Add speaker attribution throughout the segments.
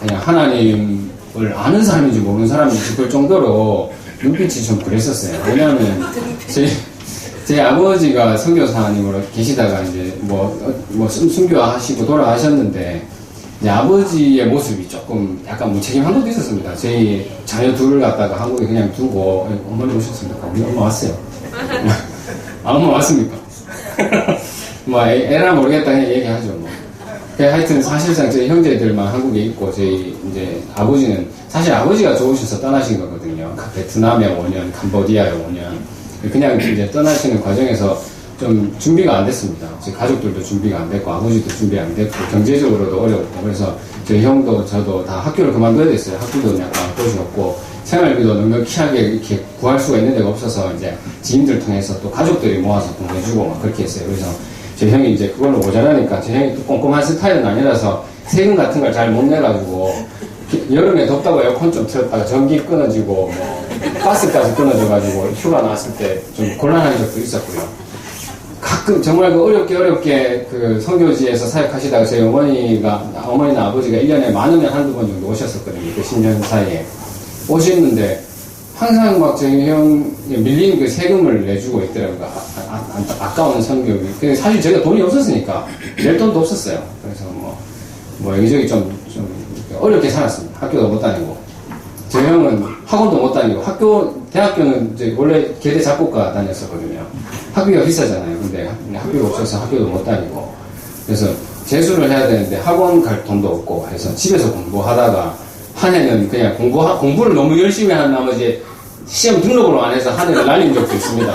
Speaker 1: 그냥 하나님을 아는 사람인지 모르는 사람인지 싶을 정도로 눈빛이 좀 그랬었어요. 왜냐하면 제 아버지가 선교사님으로 계시다가 이제 순교하 하시고 돌아가셨는데, 이제 아버지의 모습이 조금 약간 무책임한 것도 있었습니다. 저희 자녀 둘을 갖다가 한국에 그냥 두고, 어머니 오셨습니까? 우리 엄마 왔어요. 아, 엄마 왔습니까? 애라 모르겠다 그냥 얘기하죠, 뭐. 하여튼 사실상 저희 형제들만 한국에 있고, 저희 이제 아버지는, 사실 아버지가 좋으셔서 떠나신 거거든요. 베트남에 5년, 캄보디아에 5년. 그냥 이제 떠나시는 과정에서 좀 준비가 안 됐습니다. 제 가족들도 준비가 안 됐고, 아버지도 준비 안 됐고, 경제적으로도 어려웠고, 그래서 저희 형도 저도 다 학교를 그만둬야 됐어요. 학교도 약간 꼬시었고, 생활비도 넉넉히하게 이렇게 구할 수가 있는 데가 없어서 이제 지인들 통해서 또 가족들이 모아서 돈 내주고 막 그렇게 했어요. 그래서 제 형이 이제 그걸로 모자라니까, 제 형이 또 꼼꼼한 스타일은 아니라서 세금 같은 걸 잘 못 내가지고, 여름에 덥다고 에어컨 좀 틀었다가 전기 끊어지고, 가스까지 끊어져가지고 휴가 나왔을 때 좀 곤란한 적도 있었고요. 가끔 정말 어렵게 그 선교지에서 사역하시다가 저희 어머니나 아버지가 1년에 많으면 한두 번 정도 오셨었거든요. 그 10년 사이에. 오셨는데, 항상 막 저희 형 밀린 그 세금을 내주고 있더라고요. 아까운 선교비. 근데 사실 저희가 돈이 없었으니까 낼 돈도 없었어요. 그래서 여기저기 좀 어렵게 살았습니다. 학교도 못 다니고. 저 형은 학원도 못 다니고, 대학교는 이제 원래 계대 작곡가 다녔었거든요. 학비가 비싸잖아요. 근데 학비가 없어서 학교도 못 다니고. 그래서 재수를 해야 되는데 학원 갈 돈도 없고 해서 집에서 공부하다가 한 해는 그냥 공부를 너무 열심히 한 나머지 시험 등록을 안 해서 한 해를 날린 적도 있습니다.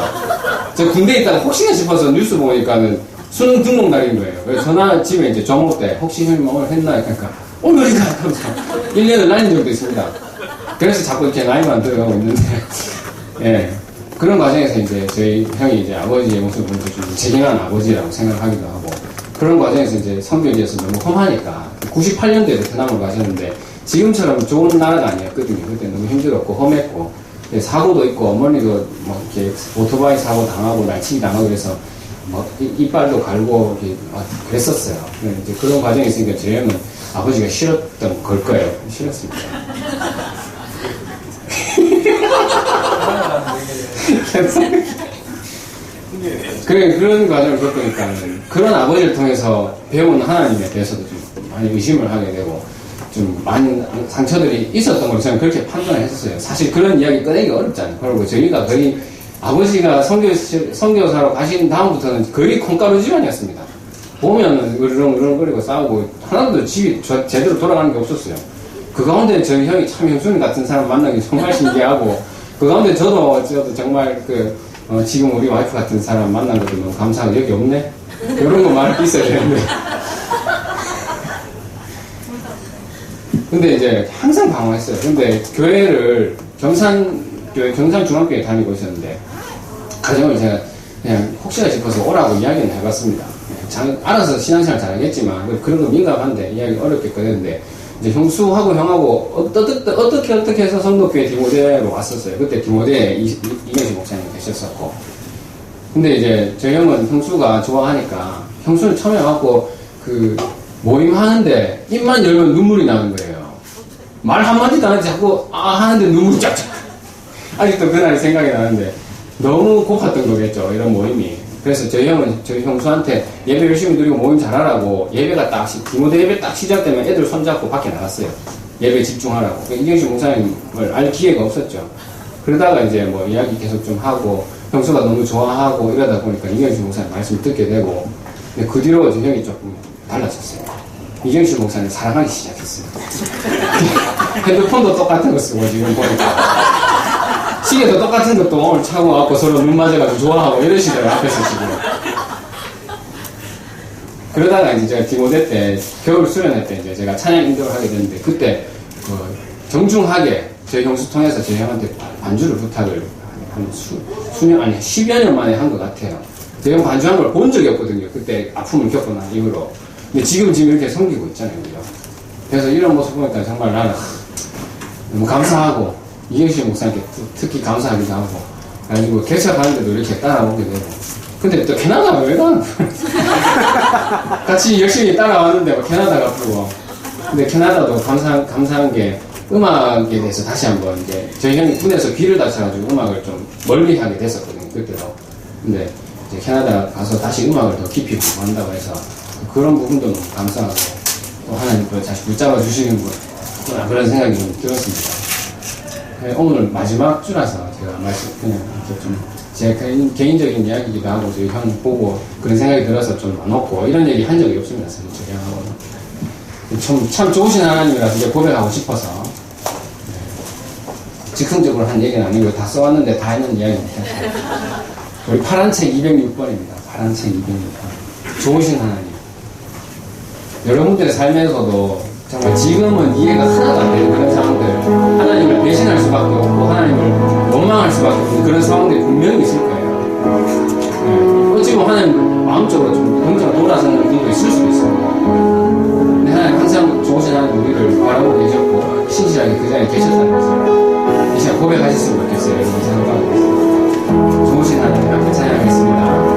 Speaker 1: 저 군대에 있다가 혹시나 싶어서 뉴스 보니까는 수능 등록 날인 거예요. 그래서 집에 이제 점호 때 혹시 형님 오늘 했나? 그러니까 오늘이다! 하면서 1년을 날린 적도 있습니다. 그래서 자꾸 이렇게 나이만 들어가고 있는데, 예. 그런 과정에서 이제 저희 형이 이제 아버지의 모습을 보면서 좀 책임한 아버지라고 생각하기도 하고, 그런 과정에서 이제 선교지에서 너무 험하니까, 98년도에 베트남을 가셨는데, 지금처럼 좋은 나라가 아니었거든요. 그때 너무 힘들었고, 험했고, 사고도 있고, 어머니도 이렇게 오토바이 사고 당하고, 날치기 당하고 그래서, 이빨도 갈고, 이렇게 그랬었어요. 이제 그런 과정이 있으니까 저희 형은 아버지가 싫었던 걸 거예요. 싫었습니다. 그런 과정을 겪으니까 그런 아버지를 통해서 배운 하나님에 대해서도 좀 많이 의심을 하게 되고 좀 많은 상처들이 있었던 걸로 저는 그렇게 판단을 했었어요. 사실 그런 이야기 꺼내기가 어렵잖아요. 그리고 저희가 거의 아버지가 선교사로 가신 다음부터는 거의 콩가루 집안이었습니다. 보면은 으르렁으르렁거리고 싸우고 하나도 집이 제대로 돌아가는 게 없었어요. 그 가운데 저희 형이 참 형수님 같은 사람 만나기 정말 신기하고 그 가운데 저도 정말 지금 우리 와이프 같은 사람 만난 것도 너무 감사하고 여기 없네? 이런 거 말할 있어야 되는데 근데 이제 항상 방황했어요. 근데 교회를 경산중학교에 다니고 있었는데 가정을 제가 그냥 혹시나 싶어서 오라고 이야기는 해봤습니다. 알아서 신앙생활 잘하겠지만 그런 거 민감한데 이야기 어렵게 꺼냈는데 이제 형수하고 형하고 어떻게 해서 성도교회 디모데로 왔었어요. 그때 디모데에 이경식 목사님 계셨었고. 근데 이제 저 형은 형수가 좋아하니까 형수는 처음에 와갖고 모임 하는데 입만 열면 눈물이 나는 거예요. 말 한마디도 안 하지 자꾸 하는데 눈물이 쫙쫙. 아직도 그날이 생각이 나는데 너무 고팠던 거겠죠. 이런 모임이. 그래서 저희 형은 저희 형수한테 예배 열심히 드리고 모임 잘하라고 예배가 디모데 예배 딱 시작되면 애들 손잡고 밖에 나갔어요. 예배 집중하라고. 이경식 목사님을 알 기회가 없었죠. 그러다가 이제 이야기 계속 좀 하고 형수가 너무 좋아하고 이러다 보니까 이경식 목사님 말씀을 듣게 되고 근데 그 뒤로 저희 형이 조금 달라졌어요. 이경식 목사님 사랑하기 시작했어요. 핸드폰도 똑같은 거 쓰고 지금 보니까 시계도 똑같은 것도 오늘 차고 와갖고 서로 눈 맞아가지고 좋아하고 이러시더라고요. 앞에서 지금. 그러다가 이제 제가 디모데 때 겨울 수련회 때 이제 제가 찬양 인도를 하게 됐는데 그때 정중하게 저희 형수 통해서 저희 형한테 반주를 부탁을 한 수년 아니 10여 년 만에 한 것 같아요. 저희 형 반주한 걸 본 적이 없거든요. 그때 아픔을 겪고 난 이후로. 근데 지금 이렇게 섬기고 있잖아요. 그죠? 그래서 이런 모습 보니까 정말 나는 너무 감사하고 이경식 목사님께 특히 감사하기도 하고 그래가지고 개척하는데도 이렇게 따라오게 되고 근데 또 캐나다가 왜 가는 거야? 같이 열심히 따라왔는데 캐나다가 부고 근데 캐나다도 감사한 게 음악에 대해서 다시 한번 이제 저희 형이 군에서 귀를 다쳐가지고 음악을 좀 멀리 하게 됐었거든요, 그때도. 근데 이제 캐나다 가서 다시 음악을 더 깊이 공부한다고 해서 그런 부분도 너무 감사하고 또 하나님 또 다시 붙잡아 주시는구나 그런 생각이 좀 들었습니다. 오늘 마지막 주라서 제가 그냥 이렇게 좀 제 개인적인 이야기기도 하고 저희 형 보고 그런 생각이 들어서 좀 나눴고 이런 얘기 한 적이 없습니다, 사실 저희 형하고는. 참 좋으신 하나님이라서 이제 고백하고 싶어서 즉흥적으로 한 얘기는 아니고 다 써왔는데 다 했는 이야기입니다. 우리 파란 책 206번입니다. 파란 책 206번. 좋으신 하나님. 여러분들의 삶에서도 정말 지금은 이해가 하나도 안 되는 그런 상황들, 하나님을 배신할 수밖에 없고 하나님을 원망할 수밖에 없는 그런 상황들이 분명히 있을 거예요. 어찌 보면 하나님 마음적으로 좀 동작 돌아서는 분도 있을 수도 있어요. 근데 하나님 항상 좋으신 하나님 우리를 바라보고 계셨고 신실하게 그 자리에 계셨다는 것을 이 시간 고백하셨으면 좋겠어요. 이런 생각하고 있습니다. 좋으신 하나님 앞에 찬양하겠습니다.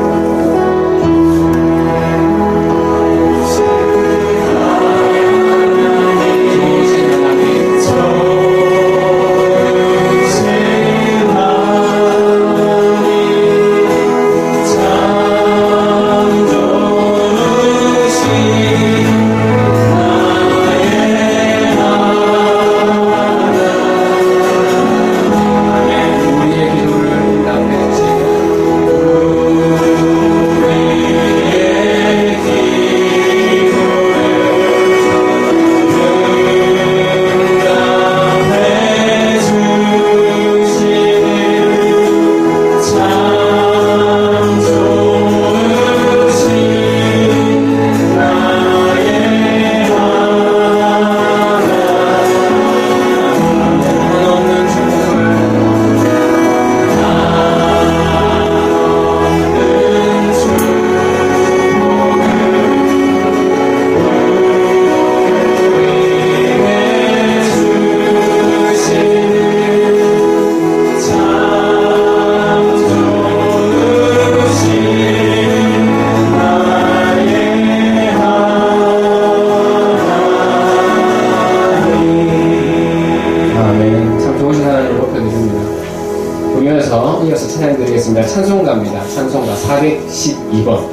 Speaker 1: 이어서 찬양드리겠습니다. 찬송가입니다. 찬송가 412번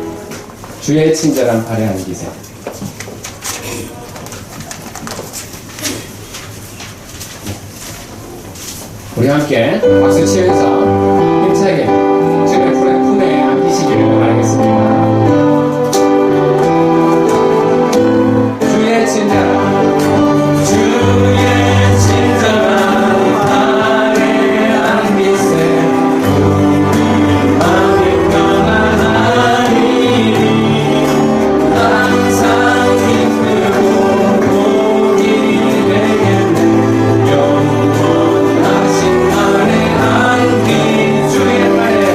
Speaker 1: 주의 친절한 발에 안기세. 우리 함께 박수 치면서 힘차게 주의 품에 안기시기를 바라겠습니다. 주의 친절한 발에 안기세. 주의 발에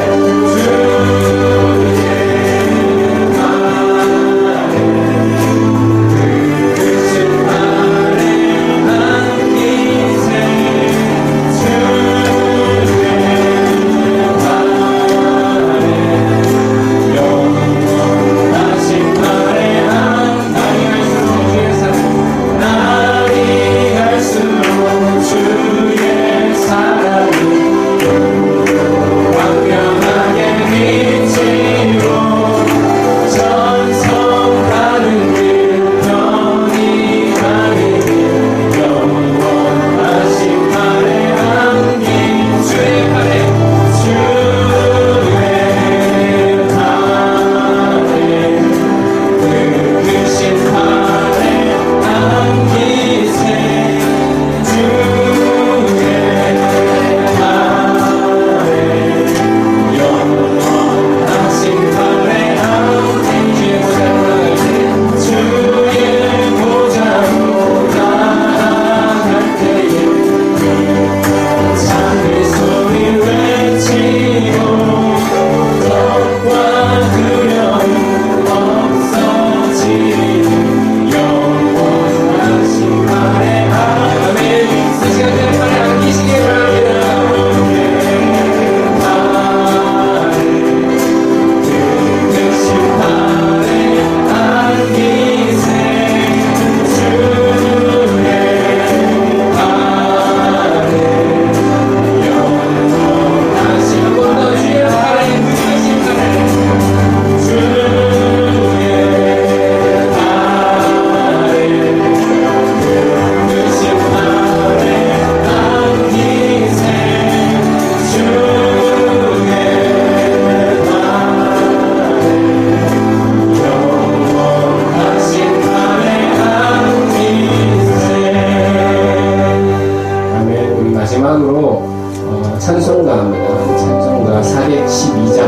Speaker 1: 찬송가입니다. 찬송가 412장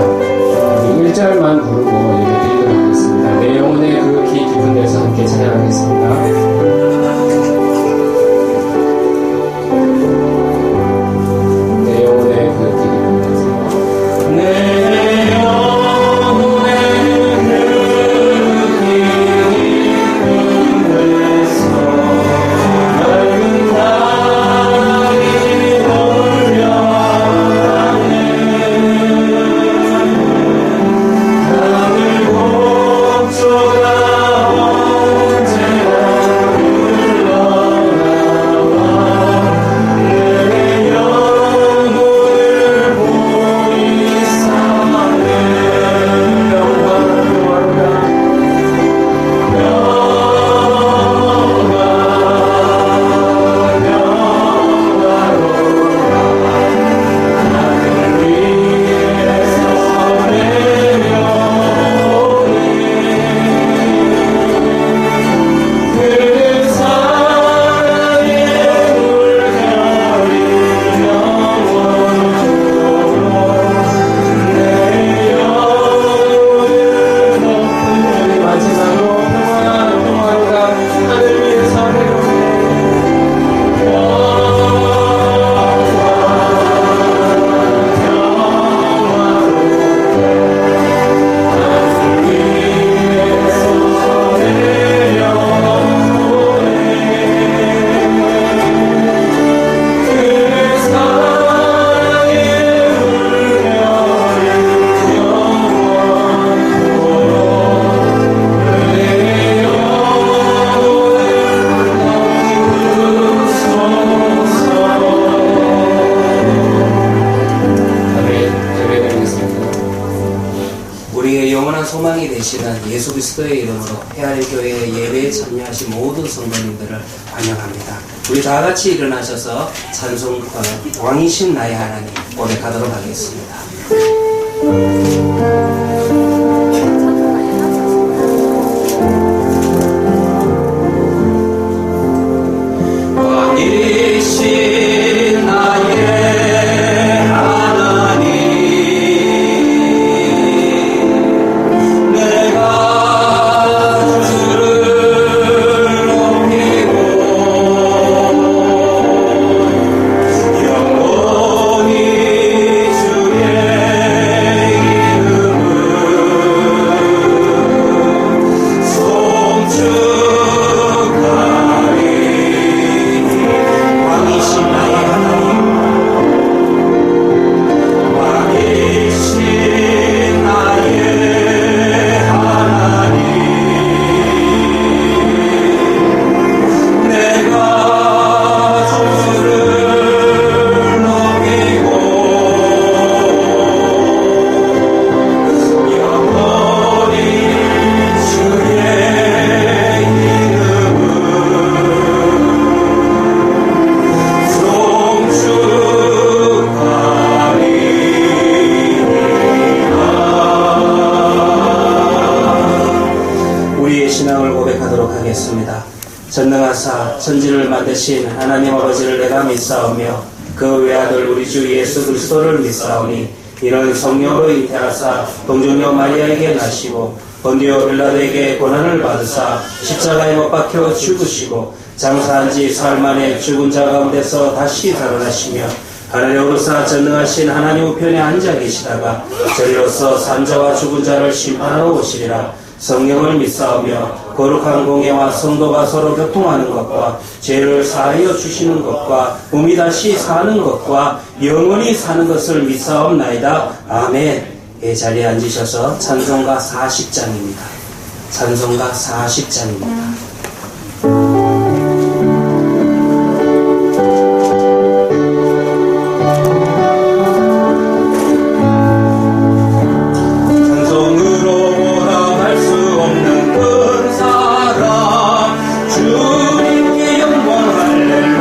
Speaker 1: 1절만 부르고 예배드리도록 하겠습니다. 내 영혼의 그 깊은 데서 함께 찬양하겠습니다.
Speaker 2: 소망이 되시는 예수 그리스도의 이름으로 해알교회 예배에 참여하신 모든 성도님들을 환영합니다. 우리 다 같이 일어나셔서 찬송 왕이신 나의 하나님 고백하도록 하겠습니다. 왕이신 나의 전능하사 천지를 만드신 하나님 아버지를 내가 믿사오며 그 외아들 우리 주 예수 그리스도를 믿사오니 이는 성령으로 잉태하사 동정녀 마리아에게 나시고 본디오 빌라도에게 고난을 받으사 십자가에 못 박혀 죽으시고 장사한 지 사흘 만에 죽은 자 가운데서 다시 살아나시며 하늘에오르사 전능하신 하나님 우편에 앉아 계시다가 저리로서 산자와 죽은 자를 심판하러 오시리라. 성령을 믿사오며 거룩한 공예와 성도가 서로 교통하는 것과 죄를 사하여 주시는 것과 몸이 다시 사는 것과 영원히 사는 것을 믿사옵나이다. 아멘. 자리에 앉으셔서 찬송가 40장입니다. 찬송가 40장입니다.
Speaker 3: 주님께 영광 할렐루야.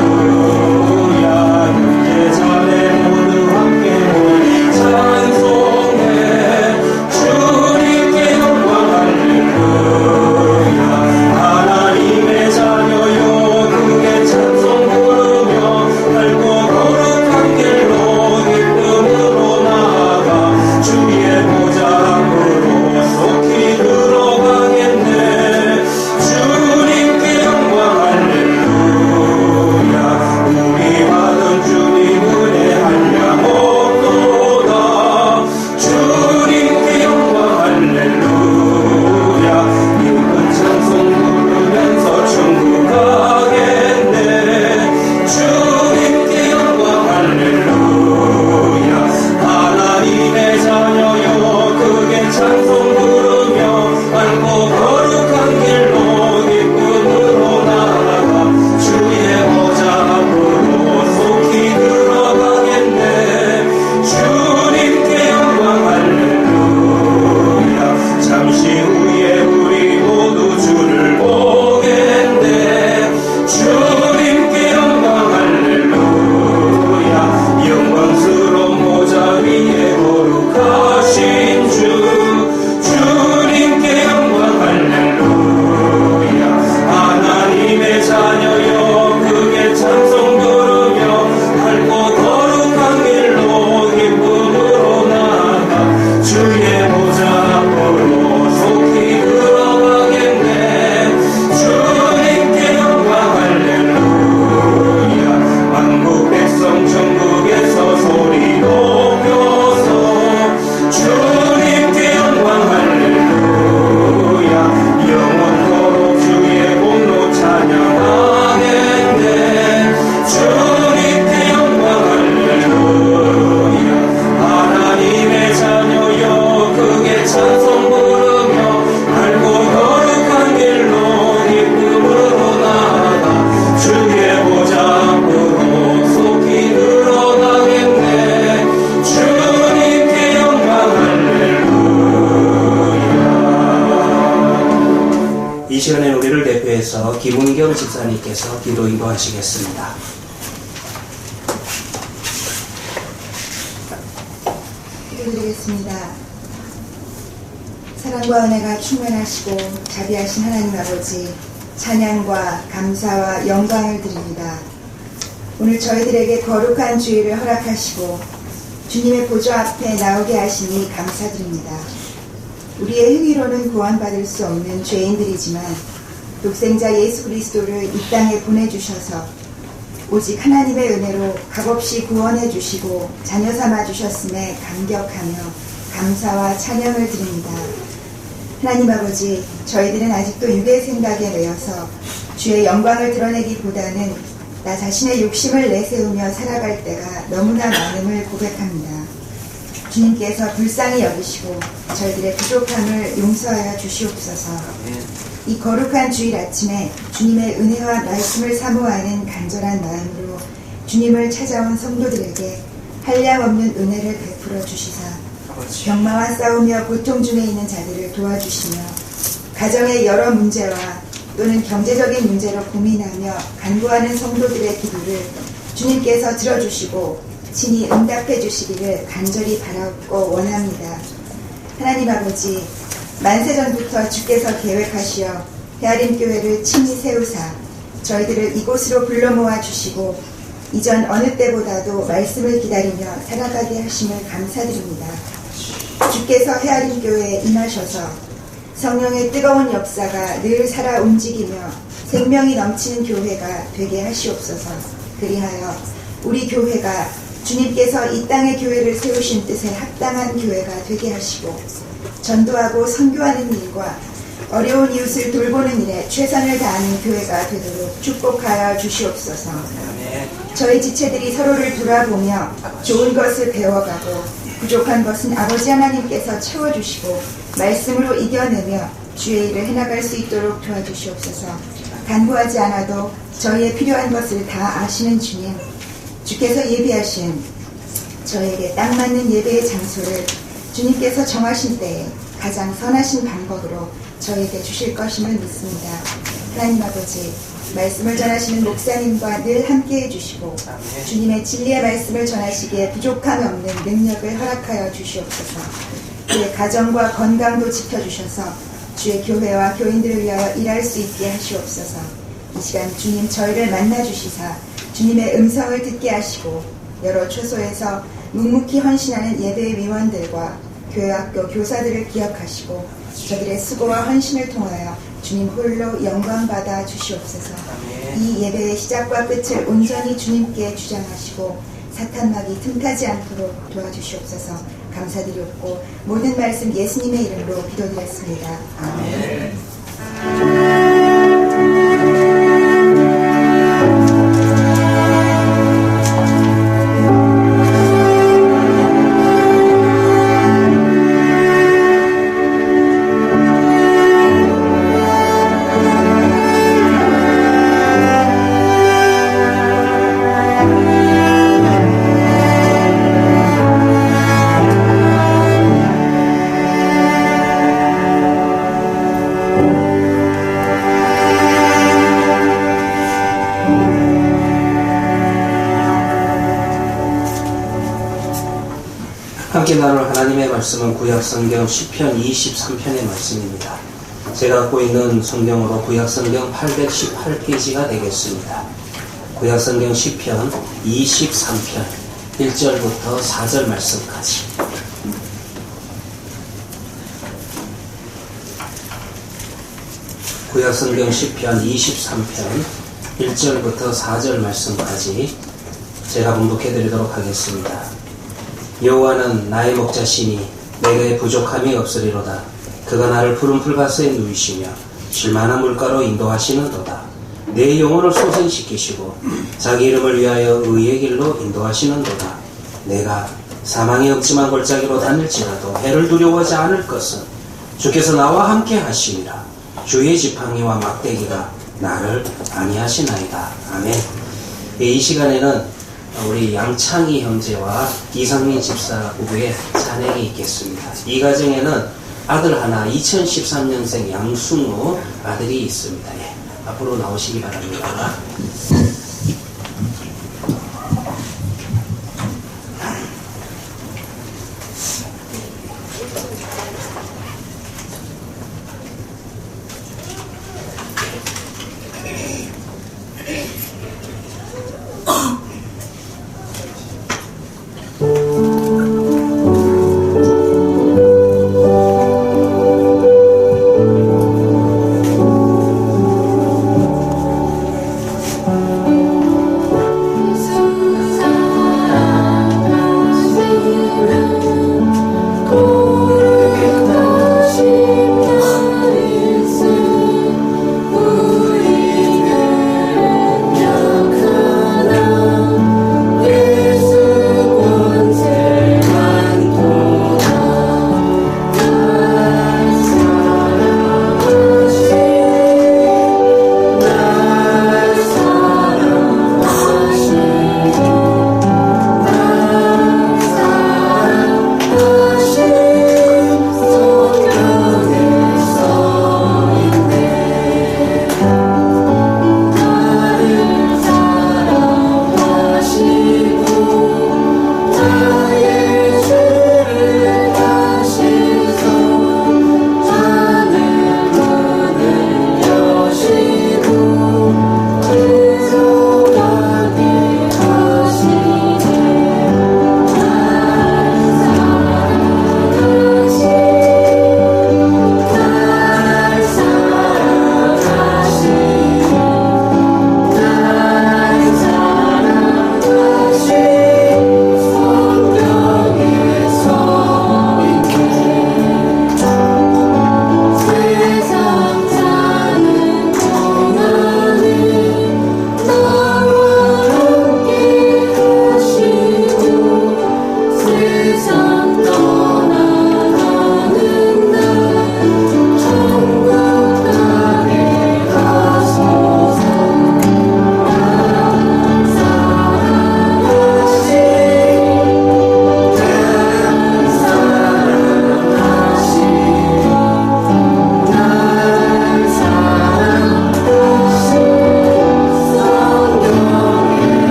Speaker 2: 목사님께서 기도 인도하시겠습니다.
Speaker 3: 기도드리겠습니다. 사랑과 은혜가 충만하시고 자비하신 하나님 아버지, 찬양과 감사와 영광을 드립니다. 오늘 저희들에게 거룩한 주일을 허락하시고 주님의 보좌 앞에 나오게 하시니 감사드립니다. 우리의 행위로는 구원받을 수 없는 죄인들이지만 독생자 예수 그리스도를 이 땅에 보내주셔서 오직 하나님의 은혜로 값없이 구원해 주시고 자녀 삼아 주셨음에 감격하며 감사와 찬양을 드립니다. 하나님 아버지, 저희들은 아직도 육의 생각에 매여서 주의 영광을 드러내기보다는 나 자신의 욕심을 내세우며 살아갈 때가 너무나 많음을 고백합니다. 주님께서 불쌍히 여기시고 저희들의 부족함을 용서하여 주시옵소서. 이 거룩한 주일 아침에 주님의 은혜와 말씀을 사모하는 간절한 마음으로 주님을 찾아온 성도들에게 한량없는 은혜를 베풀어 주시사 병마와 싸우며 고통 중에 있는 자들을 도와주시며 가정의 여러 문제와 또는 경제적인 문제로 고민하며 간구하는 성도들의 기도를 주님께서 들어주시고 친히 응답해 주시기를 간절히 바라고 원합니다. 하나님 아버지, 만세전부터 주께서 계획하시어 헤아림교회를 친히 세우사 저희들을 이곳으로 불러 모아 주시고 이전 어느 때보다도 말씀을 기다리며 살아가게 하심을 감사드립니다. 주께서 헤아림교회에 임하셔서 성령의 뜨거운 역사가 늘 살아 움직이며 생명이 넘치는 교회가 되게 하시옵소서. 그리하여 우리 교회가 주님께서 이 땅의 교회를 세우신 뜻에 합당한 교회가 되게 하시고 전도하고 선교하는 일과 어려운 이웃을 돌보는 일에 최선을 다하는 교회가 되도록 축복하여 주시옵소서. 저희 지체들이 서로를 돌아보며 좋은 것을 배워가고 부족한 것은 아버지 하나님께서 채워주시고 말씀으로 이겨내며 주의 일을 해나갈 수 있도록 도와주시옵소서. 간구하지 않아도 저희의 필요한 것을 다 아시는 주님, 주께서 예비하신 저에게 딱 맞는 예배의 장소를 주님께서 정하신 때에 가장 선하신 방법으로 저에게 주실 것임을 믿습니다. 하나님 아버지, 말씀을 전하시는 목사님과 늘 함께해 주시고 주님의 진리의 말씀을 전하시기에 부족함이 없는 능력을 허락하여 주시옵소서. 그의 가정과 건강도 지켜주셔서 주의 교회와 교인들을 위하여 일할 수 있게 하시옵소서. 이 시간 주님 저희를 만나주시사 주님의 음성을 듣게 하시고 여러 초소에서 묵묵히 헌신하는 예배의 위원들과 교회학교 교사들을 기억하시고 저들의 수고와 헌신을 통하여 주님 홀로 영광받아 주시옵소서. 이 예배의 시작과 끝을 온전히 주님께 주장하시고 사탄막이 틈타지 않도록 도와주시옵소서. 감사드렸고 모든 말씀 예수님의 이름으로 기도드렸습니다. 아멘.
Speaker 2: 함께 나눌 하나님의 말씀은 구약성경 시편 23편의 말씀입니다. 제가 갖고 있는 성경으로 구약성경 818페이지가 되겠습니다. 구약성경 시편 23편 1절부터 4절 말씀까지. 구약성경 시편 23편 1절부터 4절 말씀까지 제가 봉독해드리도록 하겠습니다. 여호와는 나의 목자시니 내게 부족함이 없으리로다. 그가 나를 푸른 풀밭에 누이시며 쉴만한 물가로 인도하시는도다. 내 영혼을 소생시키시고 자기 이름을 위하여 의의 길로 인도하시는도다. 내가 사망의 음침한 골짜기로 다닐지라도 해를 두려워하지 않을 것은 주께서 나와 함께 하시니라. 주의 지팡이와 막대기가 나를 안위하시나이다. 아멘. 이 시간에는 우리 양창희 형제와 이상민 집사 부부의 찬양이 있겠습니다. 이 가정에는 아들 하나 2013년생 양승우 아들이 있습니다. 예. 앞으로 나오시기 바랍니다.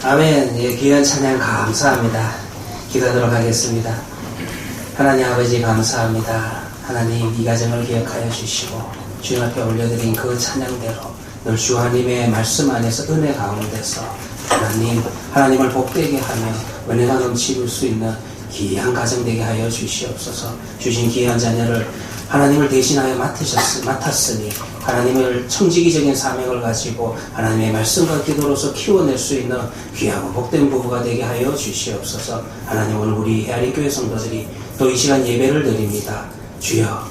Speaker 2: 아멘. 예, 귀한 찬양 감사합니다. 기도하도록 하겠습니다. 하나님 아버지 감사합니다. 하나님 이 가정을 기억하여 주시고 주님 앞에 올려드린 그 찬양대로 늘 주하나님의 말씀 안에서 은혜 가운데서 하나님을 복되게 하며 은혜가 넘칠 수 있는 귀한 가정 되게 하여 주시옵소서. 주신 귀한 자녀를 하나님을 대신하여 맡았으니 하나님을 청지기적인 사명을 가지고 하나님의 말씀과 기도로서 키워낼 수 있는 귀하고 복된 부부가 되게 하여 주시옵소서. 하나님 오늘 우리 헤아리 교회 성도들이 또 이 시간 예배를 드립니다. 주여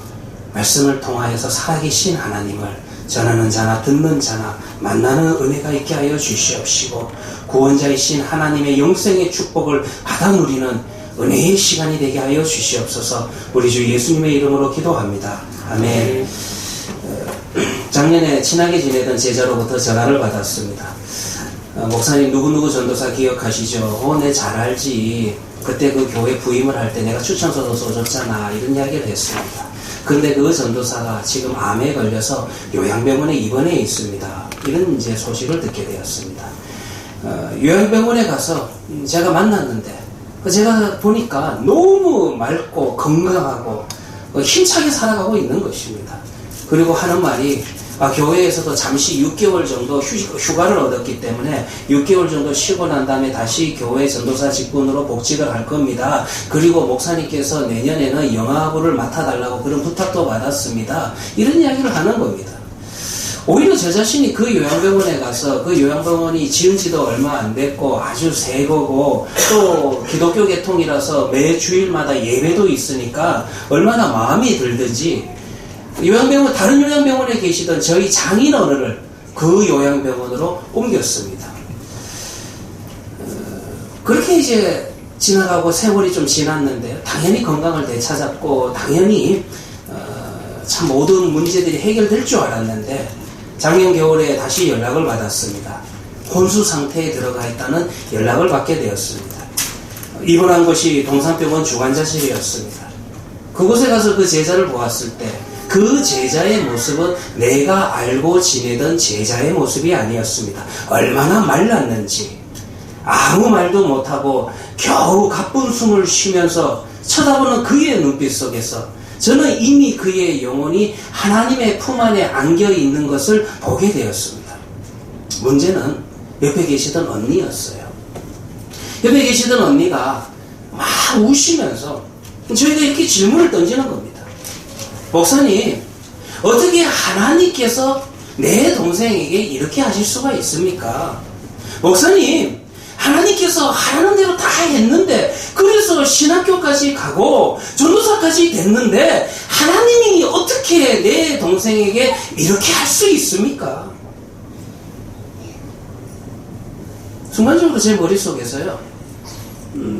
Speaker 2: 말씀을 통하여서 살아계신 하나님을 전하는 자나 듣는 자나 만나는 은혜가 있게 하여 주시옵시고 구원자이신 하나님의 영생의 축복을 받아 누리는 은혜의 시간이 되게 하여 주시옵소서. 우리 주 예수님의 이름으로 기도합니다. 아멘. 작년에 친하게 지내던 제자로부터 전화를 받았습니다. 목사님 누구누구 전도사 기억하시죠? 네, 잘 알지. 그때 그 교회 부임을 할 때 내가 추천서도 써줬잖아. 이런 이야기를 했습니다. 근데 그 전도사가 지금 암에 걸려서 요양병원에 입원해 있습니다. 이런 이제 소식을 듣게 되었습니다. 요양병원에 가서 제가 만났는데 제가 보니까 너무 맑고 건강하고 힘차게 살아가고 있는 것입니다. 그리고 하는 말이 교회에서도 잠시 6개월 정도 휴가를 얻었기 때문에 6개월 정도 쉬고 난 다음에 다시 교회 전도사 직분으로 복직을 할 겁니다. 그리고 목사님께서 내년에는 영화부를 맡아달라고 그런 부탁도 받았습니다. 이런 이야기를 하는 겁니다. 오히려 저 자신이 그 요양병원에 가서 그 요양병원이 지은 지도 얼마 안 됐고 아주 새 거고 또 기독교 계통이라서 매 주일마다 예배도 있으니까 얼마나 마음이 들든지 다른 요양병원에 계시던 저희 장인 어른을 그 요양병원으로 옮겼습니다. 그렇게 이제 지나가고 세월이 좀 지났는데 당연히 건강을 되찾았고 당연히 참 모든 문제들이 해결될 줄 알았는데 작년 겨울에 다시 연락을 받았습니다. 혼수 상태에 들어가 있다는 연락을 받게 되었습니다. 입원한 곳이 동산병원 중환자실이었습니다. 그곳에 가서 그 제자를 보았을 때 그 제자의 모습은 내가 알고 지내던 제자의 모습이 아니었습니다. 얼마나 말랐는지 아무 말도 못하고 겨우 가쁜 숨을 쉬면서 쳐다보는 그의 눈빛 속에서 저는 이미 그의 영혼이 하나님의 품 안에 안겨 있는 것을 보게 되었습니다. 문제는 옆에 계시던 언니였어요. 옆에 계시던 언니가 막 우시면서 저희가 이렇게 질문을 던지는 겁니다. 목사님, 어떻게 하나님께서 내 동생에게 이렇게 하실 수가 있습니까? 목사님, 하나님께서 하라는 대로 다 했는데, 그래서 신학교까지 가고 전도사까지 됐는데 하나님이 어떻게 내 동생에게 이렇게 할 수 있습니까? 순간적으로 제 머릿속에서요,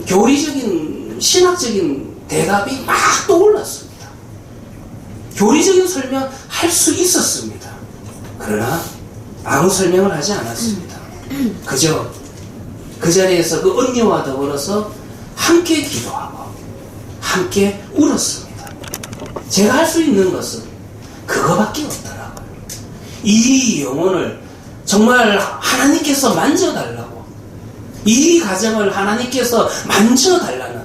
Speaker 2: 교리적인 신학적인 대답이 막 떠올랐습니다. 교리적인 설명 할 수 있었습니다. 그러나 아무 설명을 하지 않았습니다. 그저 그 자리에서 그 언니와 더불어서 함께 기도하고 함께 울었습니다. 제가 할 수 있는 것은 그거밖에 없더라고요. 이 영혼을 정말 하나님께서 만져달라고, 이 가정을 하나님께서 만져달라는,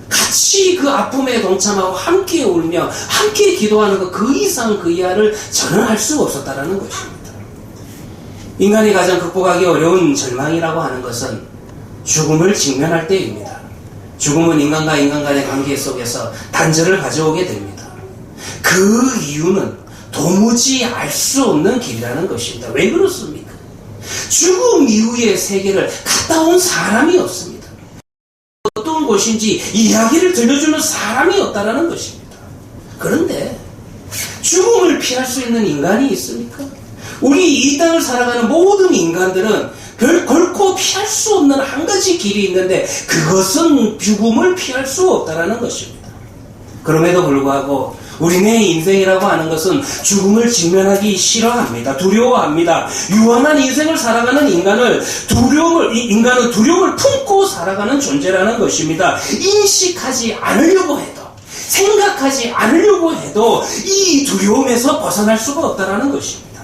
Speaker 2: 같이 그 아픔에 동참하고 함께 울며 함께 기도하는 것, 그 이상 그 이하를 저는 할 수가 없었다라는 것입니다. 인간이 가장 극복하기 어려운 절망이라고 하는 것은 죽음을 직면할 때입니다. 죽음은 인간과 인간 간의 관계 속에서 단절을 가져오게 됩니다. 그 이유는 도무지 알 수 없는 길이라는 것입니다. 왜 그렇습니까? 죽음 이후의 세계를 갔다 온 사람이 없습니다. 어떤 곳인지 이야기를 들려주는 사람이 없다라는 것입니다. 그런데 죽음을 피할 수 있는 인간이 있습니까? 우리 이 땅을 살아가는 모든 인간들은 결코 피할 수 없는 한 가지 길이 있는데, 그것은 죽음을 피할 수 없다라는 것입니다. 그럼에도 불구하고 우리네 인생이라고 하는 것은 죽음을 직면하기 싫어합니다. 두려워합니다. 유한한 인생을 살아가는 인간은 두려움을 품고 살아가는 존재라는 것입니다. 인식하지 않으려고 해도, 생각하지 않으려고 해도 이 두려움에서 벗어날 수가 없다라는 것입니다.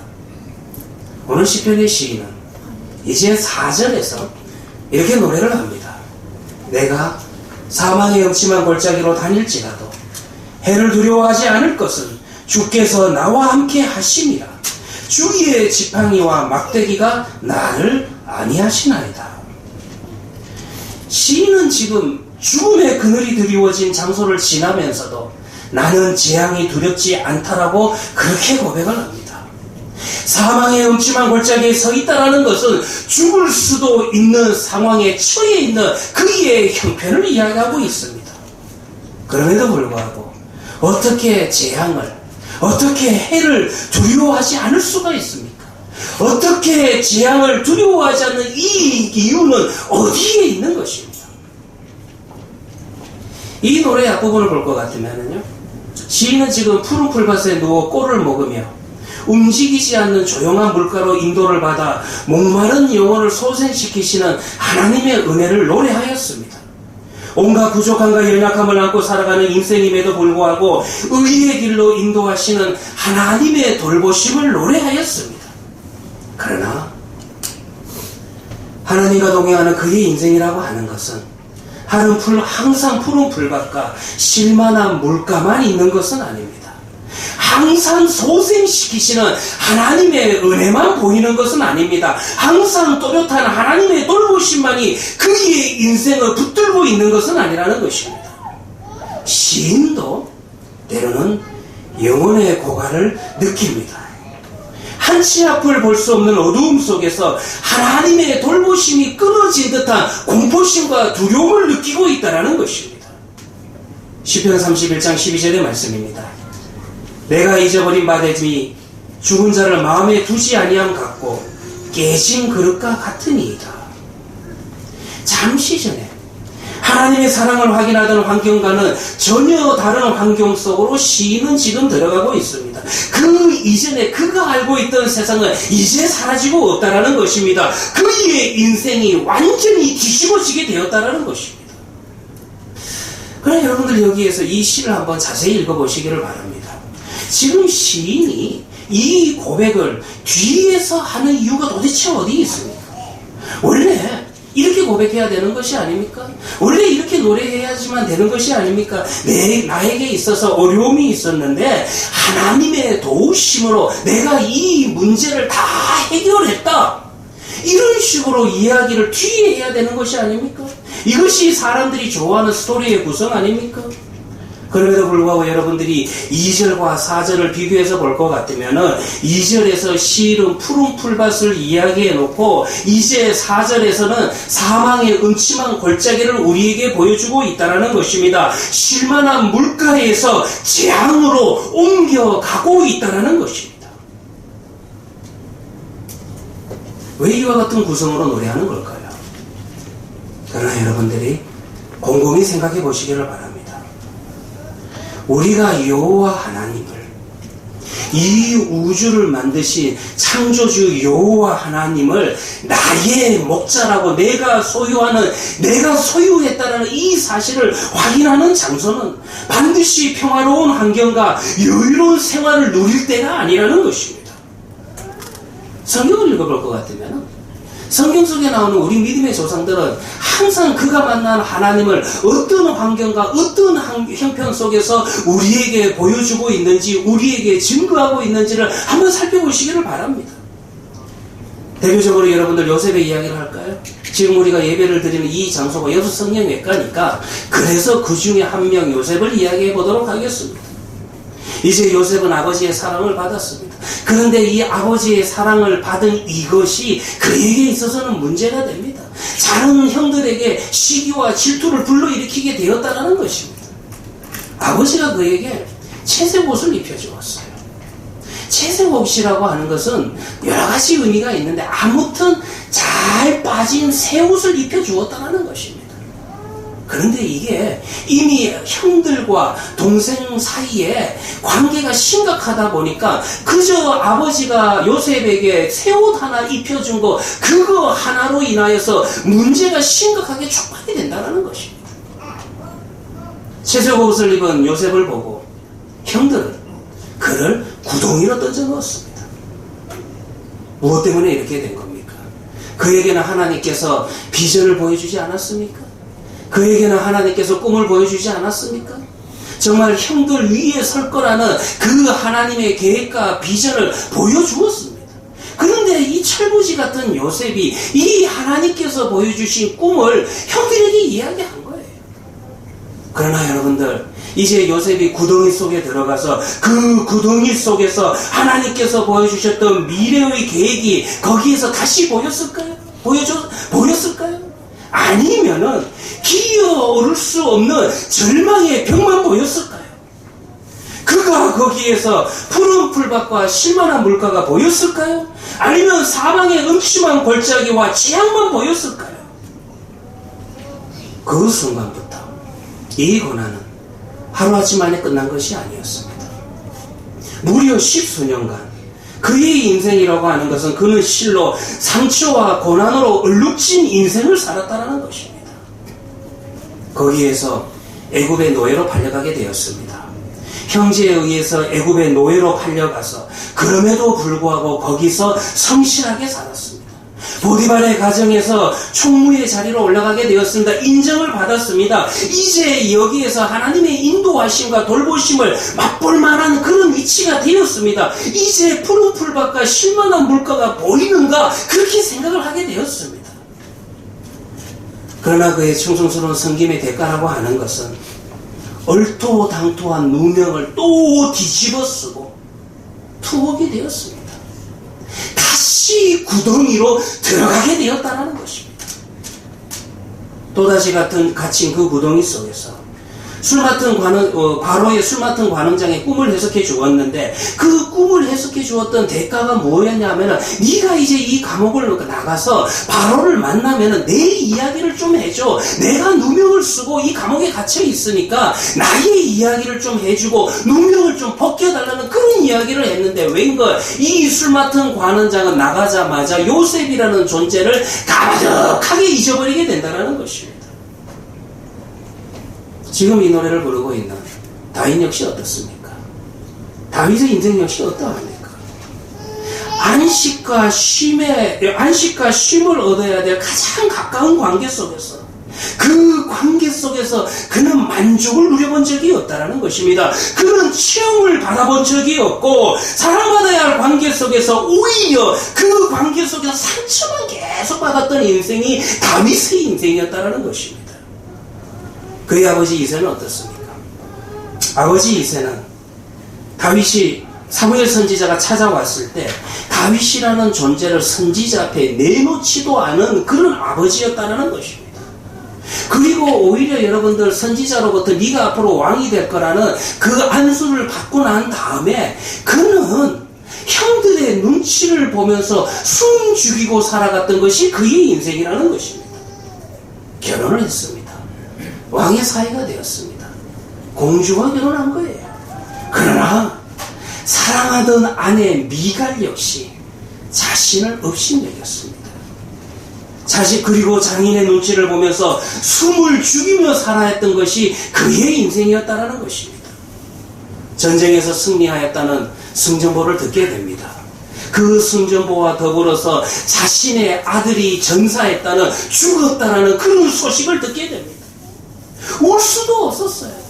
Speaker 2: 오늘 시편의 시인은 이제 4절에서 이렇게 노래를 합니다. 내가 사망의 음침한 골짜기로 다닐지라도 해를 두려워하지 않을 것은 주께서 나와 함께 하심이라. 주의 지팡이와 막대기가 나를 안위하시나이다. 시인은 지금 죽음의 그늘이 드리워진 장소를 지나면서도 나는 재앙이 두렵지 않다라고 그렇게 고백을 합니다. 사망의 음침한 골짜기에 서 있다라는 것은 죽을 수도 있는 상황에 처해 있는 그의 형편을 이야기하고 있습니다. 그럼에도 불구하고 어떻게 재앙을, 어떻게 해를 두려워하지 않을 수가 있습니까? 어떻게 재앙을 두려워하지 않는 이 이유는 어디에 있는 것입니다? 이 노래의 앞부분을 볼 것 같으면요, 시인은 지금 푸른 풀밭에 누워 꿀을 먹으며 움직이지 않는 조용한 물가로 인도를 받아 목마른 영혼을 소생시키시는 하나님의 은혜를 노래하였습니다. 온갖 부족함과 연약함을 안고 살아가는 인생임에도 불구하고 의의 길로 인도하시는 하나님의 돌보심을 노래하였습니다. 그러나 하나님과 동행하는 그의 인생이라고 하는 것은 항상 푸른 풀밭과 실만한 물가만 있는 것은 아닙니다. 항상 소생시키시는 하나님의 은혜만 보이는 것은 아닙니다. 항상 또렷한 하나님의 돌보심만이 그의 인생을 붙들고 있는 것은 아니라는 것입니다. 시인도 때로는 영혼의 고갈을 느낍니다. 한치 앞을 볼 수 없는 어두움 속에서 하나님의 돌보심이 끊어진 듯한 공포심과 두려움을 느끼고 있다는 것입니다. 시편 31장 12절의 말씀입니다. 내가 잊어버린 바되니 죽은 자를 마음에 두지 아니함 같고 깨진 그릇과 같으니이다. 잠시 전에 하나님의 사랑을 확인하던 환경과는 전혀 다른 환경 속으로 시인은 지금 들어가고 있습니다. 그 이전에 그가 알고 있던 세상은 이제 사라지고 없다라는 것입니다. 그의 인생이 완전히 뒤집어지게 되었다라는 것입니다. 그러나 여러분들 여기에서 이 시를 한번 자세히 읽어보시기를 바랍니다. 지금 시인이 이 고백을 뒤에서 하는 이유가 도대체 어디 있습니까? 원래 이렇게 고백해야 되는 것이 아닙니까? 원래 이렇게 노래해야지만 되는 것이 아닙니까? 나에게 있어서 어려움이 있었는데 하나님의 도우심으로 내가 이 문제를 다 해결했다. 이런 식으로 이야기를 뒤에 해야 되는 것이 아닙니까? 이것이 사람들이 좋아하는 스토리의 구성 아닙니까? 그럼에도 불구하고 여러분들이 2절과 4절을 비교해서 볼 것 같으면 2절에서 시인은 푸른 풀밭을 이야기해 놓고 이제 4절에서는 사망의 음침한 골짜기를 우리에게 보여주고 있다는 것입니다. 쉴만한 물가에서 재앙으로 옮겨가고 있다는 것입니다. 왜 이와 같은 구성으로 노래하는 걸까요? 그러나 여러분들이 곰곰이 생각해 보시기를 바랍니다. 우리가 여호와 하나님을, 이 우주를 만드신 창조주 여호와 하나님을 나의 목자라고 내가 소유하는, 내가 소유했다는 이 사실을 확인하는 장소는 반드시 평화로운 환경과 여유로운 생활을 누릴 때가 아니라는 것입니다. 성경을 읽어볼 것 같으면 성경 속에 나오는 우리 믿음의 조상들은 항상 그가 만난 하나님을 어떤 환경과 어떤 형편 속에서 우리에게 보여주고 있는지, 우리에게 증거하고 있는지를 한번 살펴보시기를 바랍니다. 대표적으로 여러분들 요셉의 이야기를 할까요? 지금 우리가 예배를 드리는 이 장소가 여수 성령외과니까 그래서 그 중에 한 명 요셉을 이야기해 보도록 하겠습니다. 이제 요셉은 아버지의 사랑을 받았습니다. 그런데 이 아버지의 사랑을 받은 이것이 그에게 있어서는 문제가 됩니다. 다른 형들에게 시기와 질투를 불러일으키게 되었다는 것입니다. 아버지가 그에게 채색 옷을 입혀주었어요. 채색 옷이라고 하는 것은 여러 가지 의미가 있는데 아무튼 잘 빠진 새 옷을 입혀주었다는 것입니다. 그런데 이게 이미 형들과 동생 사이에 관계가 심각하다 보니까 그저 아버지가 요셉에게 새 옷 하나 입혀준 거, 그거 하나로 인하여서 문제가 심각하게 촉발이 된다는 것입니다. 채색 옷을 입은 요셉을 보고 형들은 그를 구덩이로 던져 넣었습니다. 무엇 때문에 이렇게 된 겁니까? 그에게는 하나님께서 비전을 보여주지 않았습니까? 그에게는 하나님께서 꿈을 보여주지 않았습니까? 정말 형들 위에 설 거라는 그 하나님의 계획과 비전을 보여주었습니다. 그런데 이 철부지 같은 요셉이 이 하나님께서 보여주신 꿈을 형들에게 이야기한 거예요. 그러나 여러분들, 이제 요셉이 구덩이 속에 들어가서 그 구덩이 속에서 하나님께서 보여주셨던 미래의 계획이 거기에서 다시 보였을까요? 보였을까요? 아니면은 기어오를 수 없는 절망의 벽만 보였을까요? 그가 거기에서 푸른 풀밭과 쉴만한 물가가 보였을까요? 아니면 사망의 음침한 골짜기와 재앙만 보였을까요? 그 순간부터 이 고난은 하루아침 만에 끝난 것이 아니었습니다. 무려 10수년간 그의 인생이라고 하는 것은 그는 실로 상처와 고난으로 얼룩진 인생을 살았다는 것입니다. 거기에서 애굽의 노예로 팔려가게 되었습니다. 형제에 의해서 애굽의 노예로 팔려가서 그럼에도 불구하고 거기서 성실하게 살았습니다. 보디발의 가정에서 총무의 자리로 올라가게 되었습니다. 인정을 받았습니다. 이제 여기에서 하나님의 인도하심과 돌보심을 맛볼 만한 그런 위치가 되었습니다. 이제 푸른 풀밭과 쉴만한 물가가 보이는가, 그렇게 생각을 하게 되었습니다. 그러나 그의 충성스러운 섬김의 대가라고 하는 것은 얼토당토한 누명을 또 뒤집어 쓰고 투옥이 되었습니다. 다시 구덩이로 들어가게 되었다는 것입니다. 또다시 갇힌 그 구덩이 속에서 바로의 술 맡은 관원장의 꿈을 해석해 주었는데 그 꿈을 해석해 주었던 대가가 뭐였냐면은 네가 이제 이 감옥을 나가서 바로를 만나면은 내 이야기를 좀 해줘. 내가 누명을 쓰고 이 감옥에 갇혀 있으니까 나의 이야기를 좀 해주고 누명을 좀 벗겨달라는 그런 이야기를 했는데 웬걸 이 술 맡은 관원장은 나가자마자 요셉이라는 존재를 까마득하게 잊어버리게 된다는 것입니다. 지금 이 노래를 부르고 있는 다윗 역시 어떻습니까? 다윗의 인생 역시 어떠합니까? 안식과 쉼을 얻어야 될 가장 가까운 관계 속에서 그 관계 속에서 그는 만족을 누려본 적이 없다라는 것입니다. 그는 체험을 받아본 적이 없고 사랑받아야 할 관계 속에서 오히려 그 관계 속에서 상처만 계속 받았던 인생이 다윗의 인생이었다라는 것입니다. 그의 아버지 이새는 어떻습니까? 아버지 이새는 다윗이 사무엘 선지자가 찾아왔을 때 다윗이라는 존재를 선지자 앞에 내놓지도 않은 그런 아버지였다는 것입니다. 그리고 오히려 여러분들 선지자로부터 네가 앞으로 왕이 될 거라는 그 안수를 받고 난 다음에 그는 형들의 눈치를 보면서 숨 죽이고 살아갔던 것이 그의 인생이라는 것입니다. 결혼을 했습니다. 왕의 사이가 되었습니다. 공주와 결혼한 거예요. 그러나 사랑하던 아내 미갈 역시 자신을 업신여겼습니다. 그리고 장인의 눈치를 보면서 숨을 죽이며 살아야 했던 것이 그의 인생이었다는 것입니다. 전쟁에서 승리하였다는 승전보를 듣게 됩니다. 그 승전보와 더불어서 자신의 아들이 전사했다는 죽었다라는 그런 소식을 듣게 됩니다. 울 수도 없었어요.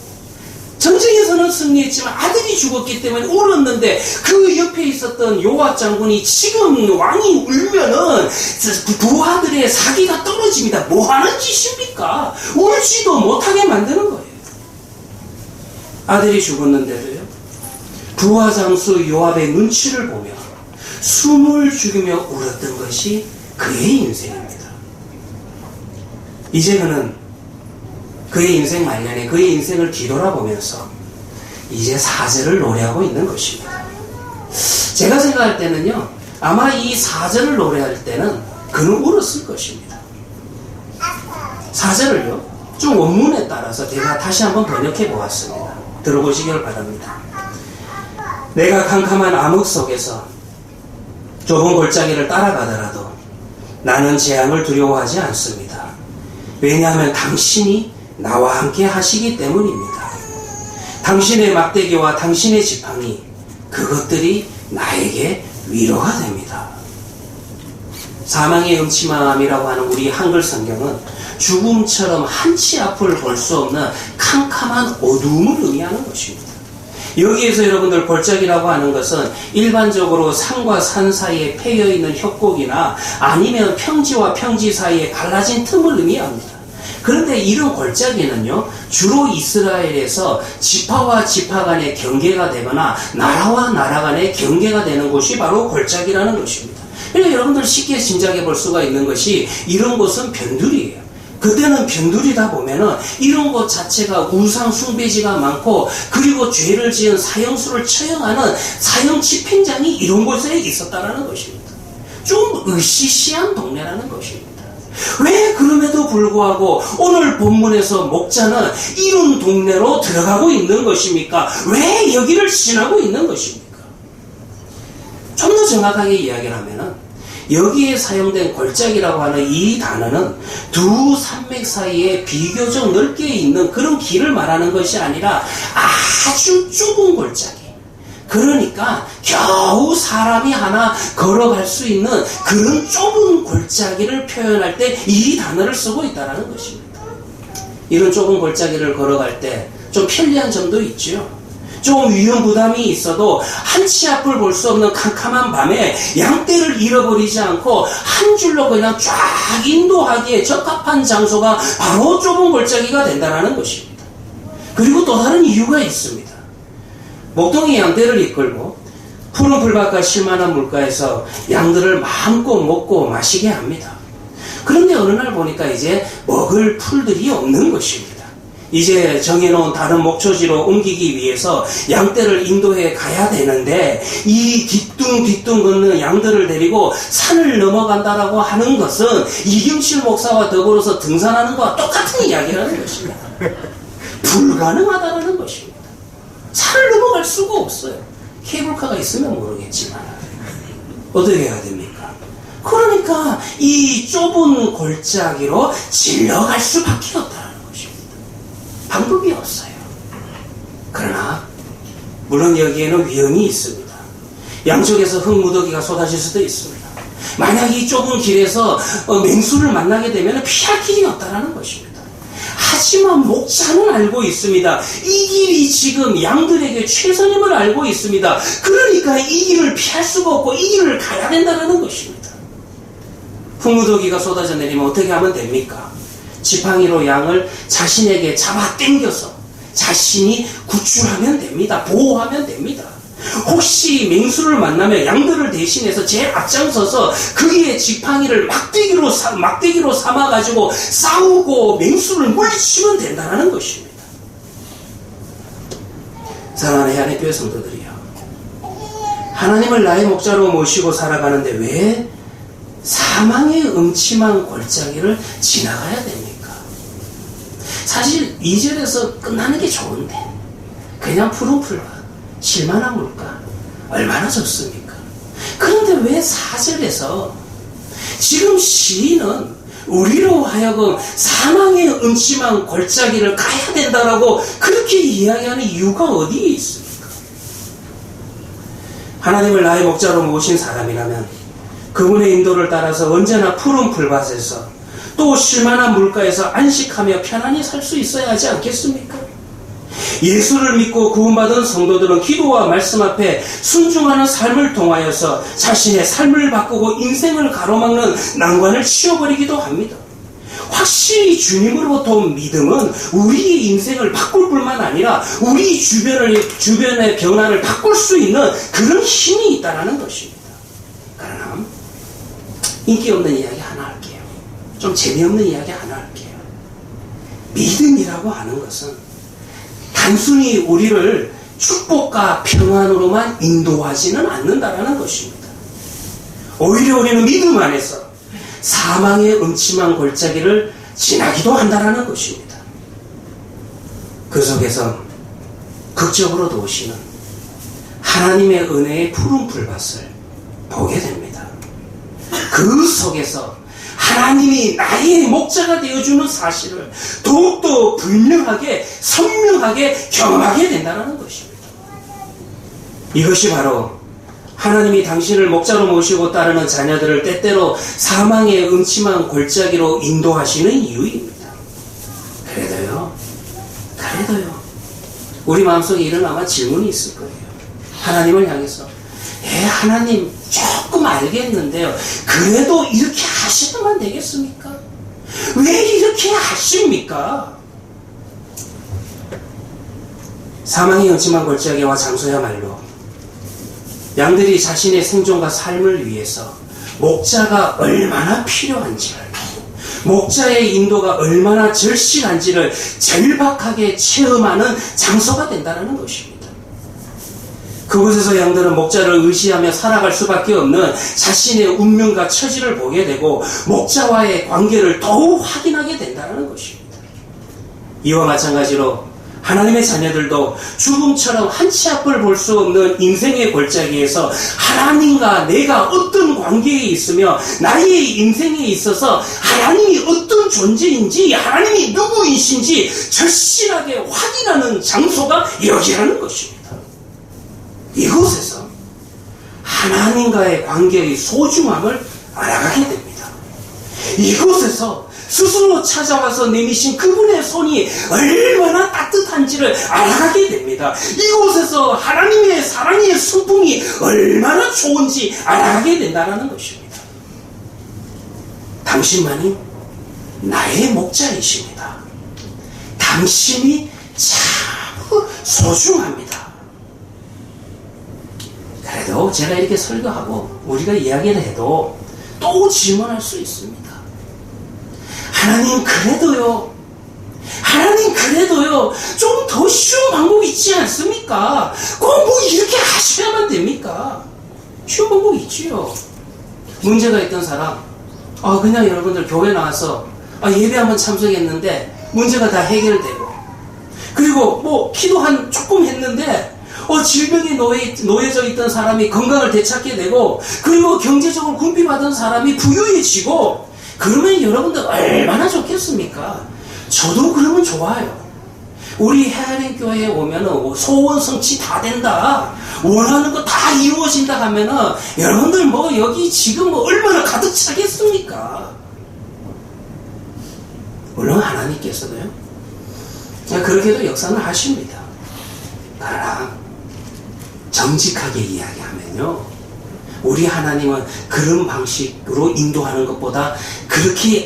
Speaker 2: 전쟁에서는 승리했지만 아들이 죽었기 때문에 울었는데 그 옆에 있었던 요압 장군이 지금 왕이 울면은 부하들의 사기가 떨어집니다. 뭐 하는 짓입니까? 울지도 못하게 만드는 거예요. 아들이 죽었는데도요. 부하 장수 요압의 눈치를 보며 숨을 죽이며 울었던 것이 그의 인생입니다. 이제 그는 그의 인생 말년에 그의 인생을 뒤돌아보면서 이제 사절을 노래하고 있는 것입니다. 제가 생각할 때는요, 아마 이 사절을 노래할 때는 그는 울었을 것입니다. 사절을요, 좀 원문에 따라서 제가 다시 한번 번역해 보았습니다. 들어보시길 바랍니다. 내가 캄캄한 암흑 속에서 좁은 골짜기를 따라가더라도 나는 재앙을 두려워하지 않습니다. 왜냐하면 당신이 나와 함께 하시기 때문입니다. 당신의 막대기와 당신의 지팡이, 그것들이 나에게 위로가 됩니다. 사망의 음침함이라고 하는 우리 한글 성경은 죽음처럼 한치 앞을 볼 수 없는 캄캄한 어두움을 의미하는 것입니다. 여기에서 여러분들 골짜기라고 하는 것은 일반적으로 산과 산 사이에 패여있는 협곡이나 아니면 평지와 평지 사이에 갈라진 틈을 의미합니다. 그런데 이런 골짜기는요, 주로 이스라엘에서 지파와 지파 간의 경계가 되거나 나라와 나라 간의 경계가 되는 곳이 바로 골짜기라는 것입니다. 그러니까 여러분들 쉽게 짐작해 볼 수가 있는 것이 이런 곳은 변두리예요. 그때는 변두리다 보면은 이런 곳 자체가 우상 숭배지가 많고 그리고 죄를 지은 사형수를 처형하는 사형 집행장이 이런 곳에 있었다라는 것입니다. 좀 으시시한 동네라는 것입니다. 왜 그럼에도 불구하고 오늘 본문에서 목자는 이런 동네로 들어가고 있는 것입니까? 왜 여기를 지나고 있는 것입니까? 좀 더 정확하게 이야기를 하면은 여기에 사용된 골짜기라고 하는 이 단어는 두 산맥 사이에 비교적 넓게 있는 그런 길을 말하는 것이 아니라 아주 좁은 골짜기. 그러니까 겨우 사람이 하나 걸어갈 수 있는 그런 좁은 골짜기를 표현할 때 이 단어를 쓰고 있다는 것입니다. 이런 좁은 골짜기를 걸어갈 때 좀 편리한 점도 있죠. 좀 위험 부담이 있어도 한치 앞을 볼 수 없는 캄캄한 밤에 양떼를 잃어버리지 않고 한 줄로 그냥 쫙 인도하기에 적합한 장소가 바로 좁은 골짜기가 된다는 것입니다. 그리고 또 다른 이유가 있습니다. 목동이 양떼를 이끌고 푸른 풀밭과 실만한 물가에서 양들을 마음껏 먹고 마시게 합니다. 그런데 어느 날 보니까 이제 먹을 풀들이 없는 것입니다. 이제 정해놓은 다른 목초지로 옮기기 위해서 양떼를 인도해 가야 되는데 이 뒤뚱뒤뚱 걷는 양들을 데리고 산을 넘어간다라고 하는 것은 이경실 목사와 더불어서 등산하는 것과 똑같은 이야기라는 것입니다. 불가능하다는 것입니다. 산을 넘어갈 수가 없어요. 케이블카가 있으면 모르겠지만 어떻게 해야 됩니까? 그러니까 이 좁은 골짜기로 질러갈 수밖에 없다는 것입니다. 방법이 없어요. 그러나 물론 여기에는 위험이 있습니다. 양쪽에서 흙무더기가 쏟아질 수도 있습니다. 만약 이 좁은 길에서 맹수를 만나게 되면 피할 길이 없다는 것입니다. 하지만 목자는 알고 있습니다. 이 길이 지금 양들에게 최선임을 알고 있습니다. 그러니까 이 길을 피할 수가 없고 이 길을 가야 된다는 것입니다. 흙무더기가 쏟아져 내리면 어떻게 하면 됩니까? 지팡이로 양을 자신에게 잡아 당겨서 자신이 구출하면 됩니다. 보호하면 됩니다. 혹시 맹수를 만나면 양들을 대신해서 제일 앞장서서 그의 지팡이를 막대기로 삼아가지고 싸우고 맹수를 물리치면 된다는 것입니다. 사랑하는 하나님의 교회 성도들이요, 하나님을 나의 목자로 모시고 살아가는데 왜 사망의 음침한 골짜기를 지나가야 됩니까? 사실 2절에서 끝나는 게 좋은데 그냥 푸른 풀과 실만한 물가 얼마나 좋습니까? 그런데 왜 4절에서 지금 시인은 우리로 하여금 사망의 음침한 골짜기를 가야 된다라고 그렇게 이야기하는 이유가 어디에 있습니까? 하나님을 나의 목자로 모신 사람이라면 그분의 인도를 따라서 언제나 푸른 풀밭에서 또 쉴만한 물가에서 안식하며 편안히 살 수 있어야 하지 않겠습니까? 예수를 믿고 구원받은 성도들은 기도와 말씀 앞에 순종하는 삶을 통하여서 자신의 삶을 바꾸고 인생을 가로막는 난관을 치워버리기도 합니다. 확실히 주님으로부터 온 믿음은 우리의 인생을 바꿀 뿐만 아니라 우리 주변의 변화를 바꿀 수 있는 그런 힘이 있다는 것입니다. 그러나 인기 없는 이야기 하나 할게요. 좀 재미없는 이야기 하나 할게요. 믿음이라고 하는 것은 단순히 우리를 축복과 평안으로만 인도하지는 않는다라는 것입니다. 오히려 우리는 믿음 안에서 사망의 음침한 골짜기를 지나기도 한다라는 것입니다. 그 속에서 극적으로 도우시는 하나님의 은혜의 푸른 풀밭을 보게 됩니다. 그 속에서 하나님이 나의 목자가 되어주는 사실을 더욱더 분명하게 선명하게 경험하게 된다는 것입니다. 이것이 바로 하나님이 당신을 목자로 모시고 따르는 자녀들을 때때로 사망의 음침한 골짜기로 인도하시는 이유입니다. 그래도요 우리 마음속에 이런 아마 질문이 있을 거예요. 하나님을 향해서 하나님 조금 알겠는데요, 그래도 이렇게 하시면 되겠습니까? 왜 이렇게 하십니까? 사망의 음침한 골짜기와 장소야말로 양들이 자신의 생존과 삶을 위해서 목자가 얼마나 필요한지를, 목자의 인도가 얼마나 절실한지를 절박하게 체험하는 장소가 된다는 것입니다. 그곳에서 양들은 목자를 의지하며 살아갈 수밖에 없는 자신의 운명과 처지를 보게 되고 목자와의 관계를 더욱 확인하게 된다는 것입니다. 이와 마찬가지로 하나님의 자녀들도 죽음처럼 한치 앞을 볼 수 없는 인생의 골짜기에서 하나님과 내가 어떤 관계에 있으며 나의 인생에 있어서 하나님이 어떤 존재인지, 하나님이 누구이신지 절실하게 확인하는 장소가 여기라는 것입니다. 이곳에서 하나님과의 관계의 소중함을 알아가게 됩니다. 이곳에서 스스로 찾아와서 내미신 그분의 손이 얼마나 따뜻한지를 알아가게 됩니다. 이곳에서 하나님의 사랑의 순풍이 얼마나 좋은지 알아가게 된다는 것입니다. 당신만이 나의 목자이십니다. 당신이 참 소중합니다. 그래도 제가 이렇게 설교하고 우리가 이야기를 해도 또 질문할 수 있습니다. 하나님, 그래도요, 하나님 그래도요 좀 더 쉬운 방법이 있지 않습니까? 꼭 뭐 이렇게 하셔야만 됩니까? 쉬운 방법이 있지요. 문제가 있던 사람, 그냥 여러분들 교회 나와서 예배 한번 참석했는데 문제가 다 해결되고, 그리고 뭐 기도 조금 했는데 질병에 놓여져 있던 사람이 건강을 되찾게 되고, 그리고 경제적으로 궁핍하던 사람이 부유해지고, 그러면 여러분들 얼마나 좋겠습니까? 저도 그러면 좋아요. 우리 헤아린 교회에 오면은 소원 성취 다 된다, 원하는 거 다 이루어진다 하면은 여러분들 뭐 여기 지금 뭐 얼마나 가득 차겠습니까? 물론 하나님께서도요 그렇게도 역사는 하십니다. 그러나 정직하게 이야기하면요, 우리 하나님은 그런 방식으로 인도하는 것보다,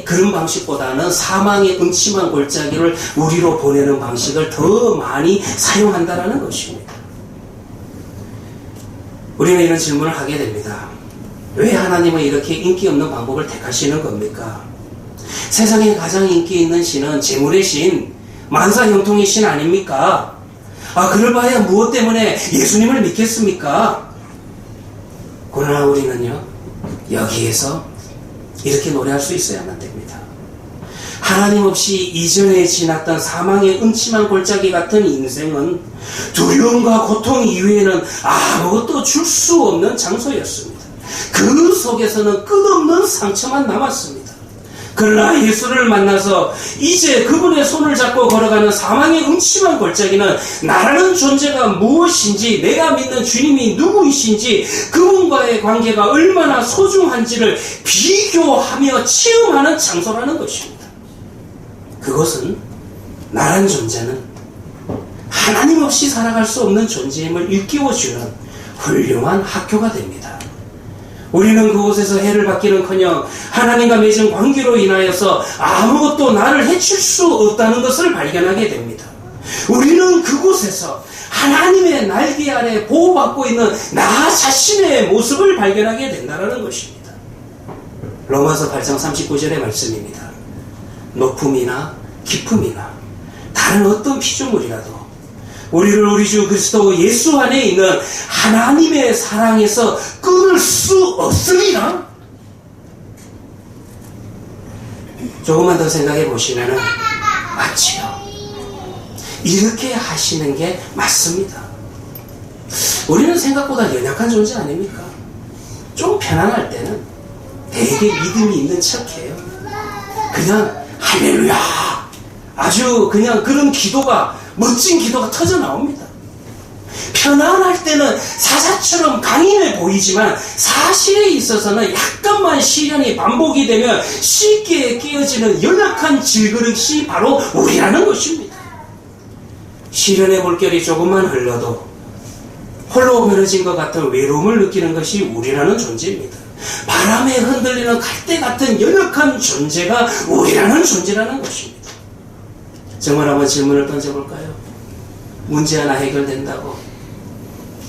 Speaker 2: 그런 방식보다는 사망의 음침한 골짜기를 우리로 보내는 방식을 더 많이 사용한다는 것입니다. 우리는 이런 질문을 하게 됩니다. 왜 하나님은 이렇게 인기 없는 방법을 택하시는 겁니까? 세상에 가장 인기 있는 신은 재물의 신, 만사형통의 신 아닙니까? 그럴 바에야 무엇 때문에 예수님을 믿겠습니까? 그러나 우리는요, 여기에서 이렇게 노래할 수 있어야만 됩니다. 하나님 없이 이전에 지났던 사망의 음침한 골짜기 같은 인생은 두려움과 고통 이외에는 아무것도 줄 수 없는 장소였습니다. 그 속에서는 끝없는 상처만 남았습니다. 그러나 예수를 만나서 이제 그분의 손을 잡고 걸어가는 사망의 음침한 골짜기는 나라는 존재가 무엇인지, 내가 믿는 주님이 누구이신지, 그분과의 관계가 얼마나 소중한지를 비교하며 체험하는 장소라는 것입니다. 그것은 나란 존재는 하나님 없이 살아갈 수 없는 존재임을 일깨워주는 훌륭한 학교가 됩니다. 우리는 그곳에서 해를 받기는커녕 하나님과 맺은 관계로 인하여서 아무것도 나를 해칠 수 없다는 것을 발견하게 됩니다. 우리는 그곳에서 하나님의 날개 아래 보호받고 있는 나 자신의 모습을 발견하게 된다는 것입니다. 로마서 8장 39절의 말씀입니다. 높음이나 깊음이나 다른 어떤 피조물이라도 우리를 우리 주 그리스도 예수 안에 있는 하나님의 사랑에서 끊을 수 없으리라. 조금만 더 생각해 보시면 맞지요. 이렇게 하시는 게 맞습니다. 우리는 생각보다 연약한 존재 아닙니까? 좀 편안할 때는 되게 믿음이 있는 척해요. 그냥 할렐루야, 아주 그냥 그런 기도가, 멋진 기도가 터져 나옵니다. 편안할 때는 사자처럼 강인해 보이지만 사실에 있어서는 약간만 시련이 반복이 되면 쉽게 깨어지는 연약한 질그릇이 바로 우리라는 것입니다. 시련의 물결이 조금만 흘러도 홀로 무너진 것 같은 외로움을 느끼는 것이 우리라는 존재입니다. 바람에 흔들리는 갈대 같은 연약한 존재가 우리라는 존재라는 것입니다. 정말 한번 질문을 던져볼까요? 문제 하나 해결된다고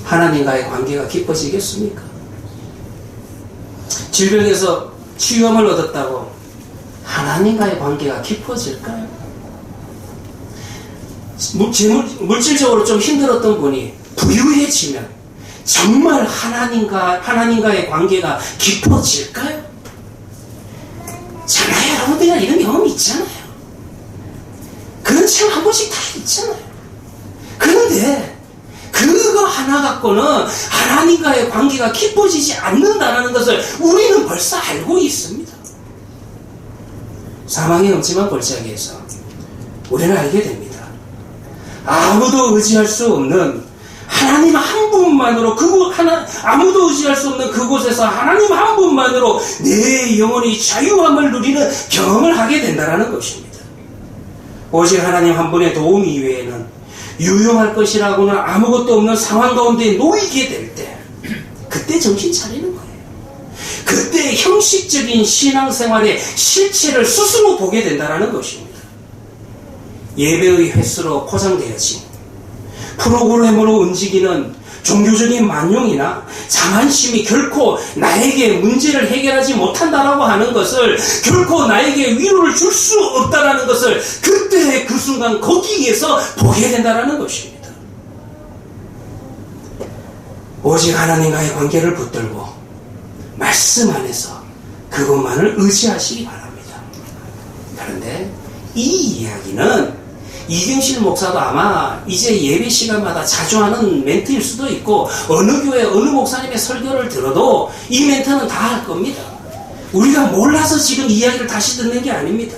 Speaker 2: 하나님과의 관계가 깊어지겠습니까? 질병에서 치유함을 얻었다고 하나님과의 관계가 깊어질까요? 물질적으로 좀 힘들었던 분이 부유해지면 정말 하나님과의 관계가 깊어질까요? 잖아요. 여러분들이나 이런 경험이 있잖아요. 그런 체험 한 번씩 다 있잖아요. 그런데 그거 하나 갖고는 하나님과의 관계가 깊어지지 않는다는 것을 우리는 벌써 알고 있습니다. 사망의 음침한 골짜기에서 우리는 알게 됩니다. 아무도 의지할 수 없는 하나님 한 분만으로 아무도 의지할 수 없는 그곳에서 하나님 한 분만으로 내 영혼이 자유함을 누리는 경험을 하게 된다는 것입니다. 오직 하나님 한 분의 도움 이외에는 유용할 것이라고는 아무것도 없는 상황 가운데 놓이게 될 때, 그때 정신 차리는 거예요. 그때 형식적인 신앙생활의 실체를 스스로 보게 된다는 것입니다. 예배의 횟수로 포장되어진, 프로그램으로 움직이는 종교적인 만용이나 자만심이 결코 나에게 문제를 해결하지 못한다라고 하는 것을, 결코 나에게 위로를 줄 수 없다라는 것을 그때 그 순간 거기에서 보게 된다라는 것입니다. 오직 하나님과의 관계를 붙들고 말씀 안에서 그것만을 의지하시기 바랍니다. 그런데 이 이야기는 이경실 목사도 아마 이제 예배 시간마다 자주 하는 멘트일 수도 있고, 어느 교회 어느 목사님의 설교를 들어도 이 멘트는 다 할 겁니다. 우리가 몰라서 지금 이야기를 다시 듣는 게 아닙니다.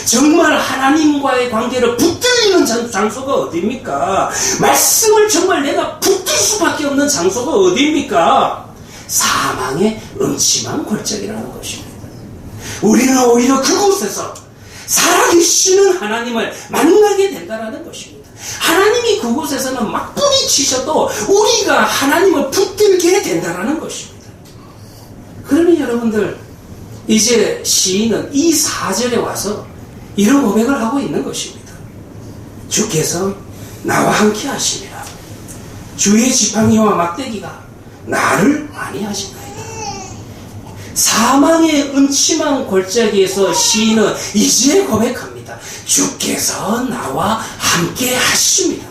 Speaker 2: 정말 하나님과의 관계를 붙들리는 장소가 어디입니까? 말씀을 정말 내가 붙들 수밖에 없는 장소가 어디입니까? 사망의 음침한 골짜기라는 것입니다. 우리는 오히려 그곳에서 살아계시는 하나님을 만나게 된다는 것입니다. 하나님이 그곳에서는 막 뿌리치셔도 우리가 하나님을 붙들게 된다는 것입니다. 그러면 여러분들, 이제 시인은 이 4절에 와서 이런 고백을 하고 있는 것입니다. 주께서 나와 함께 하시리라. 주의 지팡이와 막대기가 나를 안위하시나이다. 사망의 음침한 골짜기에서 시인은 이제 고백합니다. 주께서 나와 함께 하십니다.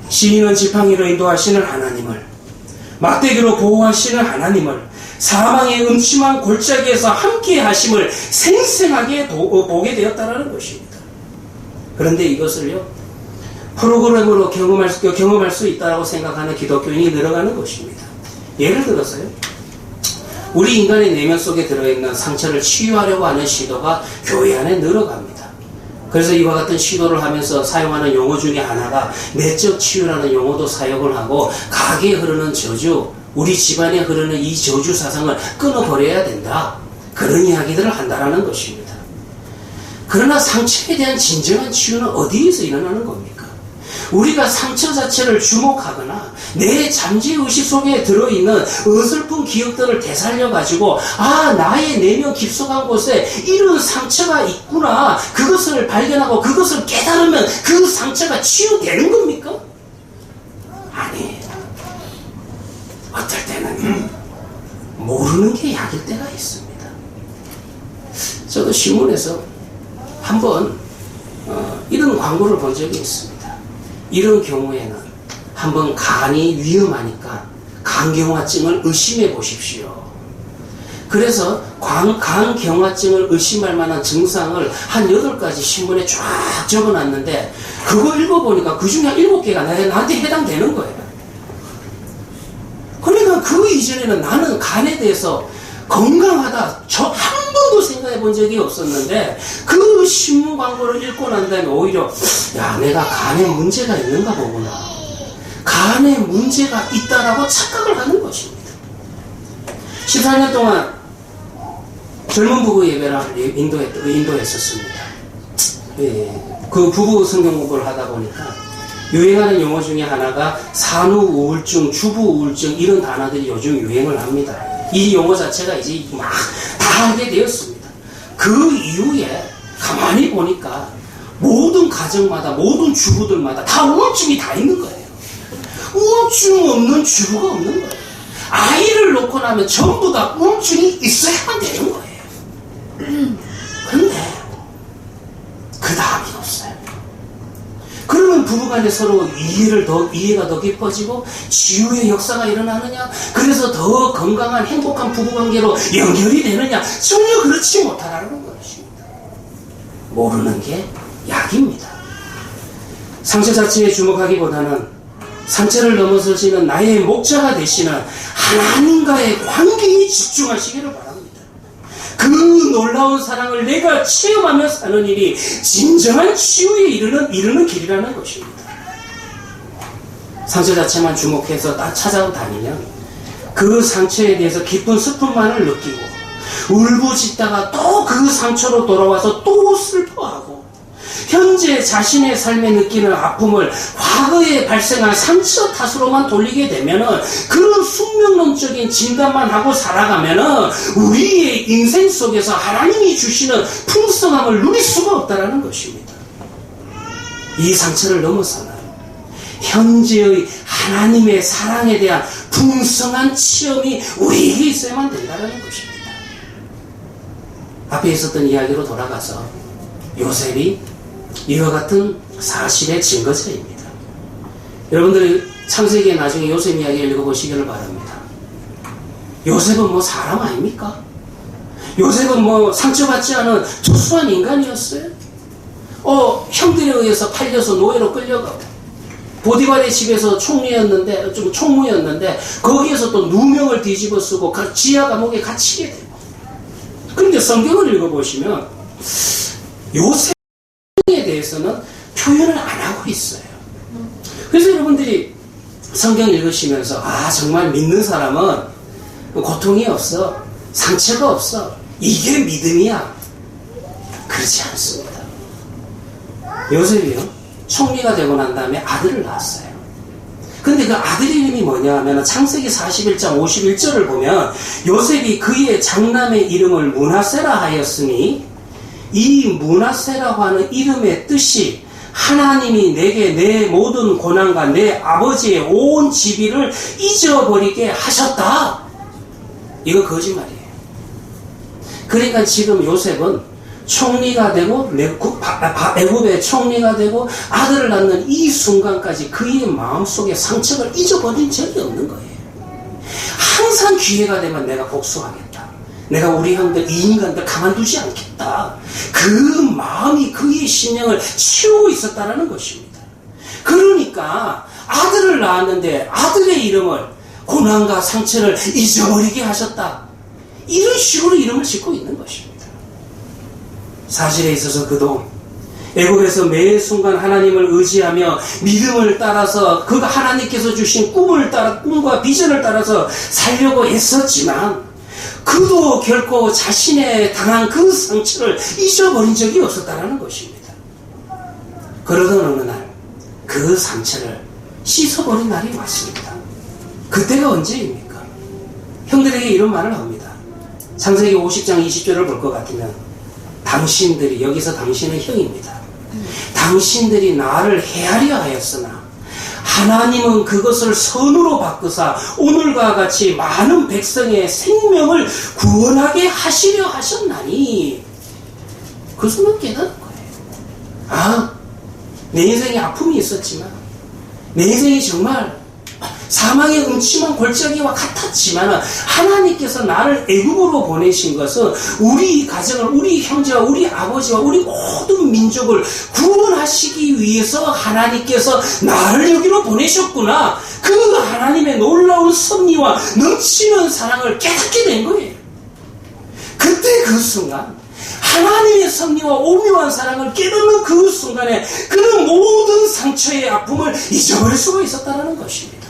Speaker 2: 시인은 지팡이로 인도하시는 하나님을, 막대기로 보호하시는 하나님을, 사망의 음침한 골짜기에서 함께 하심을 생생하게 보게 되었다는 것입니다. 그런데 이것을요, 프로그램으로 경험할 수 있다고 생각하는 기독교인이 늘어가는 것입니다. 예를 들어서요, 우리 인간의 내면 속에 들어있는 상처를 치유하려고 하는 시도가 교회 안에 늘어갑니다. 그래서 이와 같은 시도를 하면서 사용하는 용어 중에 하나가 내적 치유라는 용어도 사용을 하고, 가게에 흐르는 저주, 우리 집안에 흐르는 이 저주 사상을 끊어버려야 된다, 그런 이야기들을 한다라는 것입니다. 그러나 상처에 대한 진정한 치유는 어디에서 일어나는 겁니까? 우리가 상처 자체를 주목하거나 내 잠재의식 속에 들어있는 어설픈 기억들을 되살려가지고, 아, 나의 내면 깊숙한 곳에 이런 상처가 있구나, 그것을 발견하고 그것을 깨달으면 그 상처가 치유되는 겁니까? 아니에요. 어떨 때는 모르는 게 약일 때가 있습니다. 저도 신문에서 한번 이런 광고를 본 적이 있습니다. 이런 경우에는 한번 간이 위험하니까 간경화증을 의심해 보십시오. 그래서 간경화증을 의심할 만한 증상을 한 8가지 신문에 쫙 적어놨는데, 그거 읽어보니까 그 중에 7개가 나한테 해당되는 거예요. 그러니까 그 이전에는 나는 간에 대해서 건강하다 저 한 번도 생각해 본 적이 없었는데, 그 신문 광고를 읽고 난 다음에 오히려, 야, 내가 간에 문제가 있는가 보구나, 간에 문제가 있다라고 착각을 하는 것입니다. 14년 동안 젊은 부부 예배를 인도했었습니다. 예, 그 부부 성경 공부를 하다 보니까 유행하는 용어 중에 하나가 산후 우울증, 주부 우울증, 이런 단어들이 요즘 유행을 합니다. 이 용어 자체가 이제 막 다 알게 되었습니다. 그 이후에 가만히 보니까 모든 가정마다, 모든 주부들마다 다 우울증이 다 있는 거예요. 우울증 없는 주부가 없는 거예요. 아이를 놓고 나면 전부 다 우울증이 있어야만 되는 거예요. 그런데 그 다음이 없어요. 그러면 부부간에 서로 이해가 더 깊어지고 치유의 역사가 일어나느냐, 그래서 더 건강한 행복한 부부관계로 연결이 되느냐? 전혀 그렇지 못하다는 것입니다. 모르는 게 약입니다. 상처 자체에 주목하기보다는 상처를 넘어서시는 나의 목자가 되시는 하나님과의 관계에 집중하시기를 바랍니다. 그 놀라운 사랑을 내가 체험하며 사는 일이 진정한 치유에 이르는 길이라는 것입니다. 상처 자체만 주목해서 찾아다니면 그 상처에 대해서 깊은 슬픔만을 느끼고 울부짖다가 또 그 상처로 돌아와서 또 슬퍼하고, 현재 자신의 삶에 느끼는 아픔을 과거에 발생한 상처 탓으로만 돌리게 되면은, 그런 숙명론적인 진단만 하고 살아가면은 우리의 인생 속에서 하나님이 주시는 풍성함을 누릴 수가 없다라는 것입니다. 이 상처를 넘어서는 현재의 하나님의 사랑에 대한 풍성한 체험이 우리에게 있어야만 된다는 것입니다. 앞에 있었던 이야기로 돌아가서 요셉이 이와 같은 사실의 증거자입니다. 여러분들이 창세기에 나중에 요셉 이야기를 읽어보시기를 바랍니다. 요셉은 뭐 사람 아닙니까? 요셉은 뭐 상처받지 않은 투수한 인간이었어요. 형들에 의해서 팔려서 노예로 끌려가고 보디발의 집에서 총무였는데 거기에서 또 누명을 뒤집어 쓰고 지하 감옥에 갇히게 되고. 그런데 성경을 읽어보시면 요셉에 대해서는 표현을 안 하고 있어요. 그래서 여러분들이 성경 읽으시면서 정말 믿는 사람은 고통이 없어, 상처가 없어, 이게 믿음이야. 그렇지 않습니다. 요셉이요, 총리가 되고 난 다음에 아들을 낳았어요. 근데 그 아들 이름이 뭐냐 하면 창세기 41장 51절을 보면 요셉이 그의 장남의 이름을 므낫세라 하였으니 이 므낫세라고 하는 이름의 뜻이 하나님이 내게 내 모든 고난과 내 아버지의 온 지비를 잊어버리게 하셨다. 이거 거짓말이에요. 그러니까 지금 요셉은 총리가 되고 애굽의 총리가 되고 아들을 낳는 이 순간까지 그의 마음속에 상처를 잊어버린 적이 없는 거예요. 항상 기회가 되면 내가 복수하겠다. 내가 우리 형들 이 인간들 가만두지 않겠다. 그 마음이 그의 심령을 채우고 있었다는 것입니다. 그러니까 아들을 낳았는데 아들의 이름을 고난과 상처를 잊어버리게 하셨다. 이런 식으로 이름을 짓고 있는 것입니다. 사실에 있어서 그도 애굽에서 매 순간 하나님을 의지하며 믿음을 따라서 그 하나님께서 주신 꿈과 비전을 따라서 살려고 애썼지만 그도 결코 자신의 당한 그 상처를 잊어버린 적이 없었다는 것입니다. 그러던 어느 날 그 상처를 씻어버린 날이 왔습니다. 그때가 언제입니까? 형들에게 이런 말을 합니다. 창세기 50장 20절을 볼 것 같으면 당신들이, 여기서 당신은 형입니다. 당신들이 나를 헤아려 하였으나 하나님은 그것을 선으로 바꾸사 오늘과 같이 많은 백성의 생명을 구원하게 하시려 하셨나니. 그 순간 깨닫는 거예요. 내 인생에 아픔이 있었지만, 내 인생이 정말 사망의 음침한 골짜기와 같았지만 하나님께서 나를 애굽으로 보내신 것은 우리 가정을, 우리 형제와 우리 아버지와 우리 모든 민족을 구원하시기 위해서 하나님께서 나를 여기로 보내셨구나. 그 하나님의 놀라운 섭리와 넘치는 사랑을 깨닫게 된 거예요. 그때 그 순간 하나님의 섭리와 오묘한 사랑을 깨닫는 그 순간에 그는 모든 상처의 아픔을 잊어버릴 수가 있었다는 것입니다.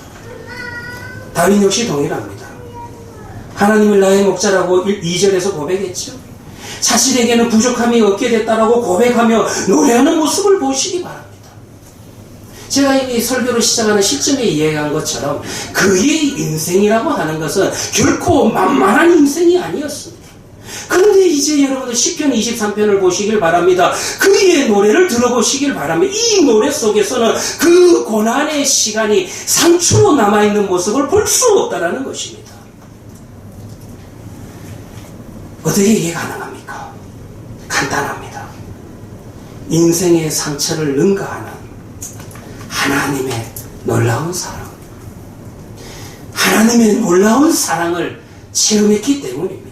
Speaker 2: 다윗 역시 동일합니다. 하나님을 나의 목자라고 2절에서 고백했죠. 자신에게는 부족함이 없게 됐다라고 고백하며 노래하는 모습을 보시기 바랍니다. 제가 이미 설교를 시작하는 시점에 이야기한 것처럼 그의 인생이라고 하는 것은 결코 만만한 인생이 아니었습니다. 그런데 이제 여러분들 시편 23편을 보시길 바랍니다. 그의 노래를 들어보시길 바랍니다. 이 노래 속에서는 그 고난의 시간이 상처로 남아있는 모습을 볼 수 없다는 것입니다. 어떻게 이해 가능합니까? 간단합니다. 인생의 상처를 능가하는 하나님의 놀라운 사랑, 하나님의 놀라운 사랑을 체험했기 때문입니다.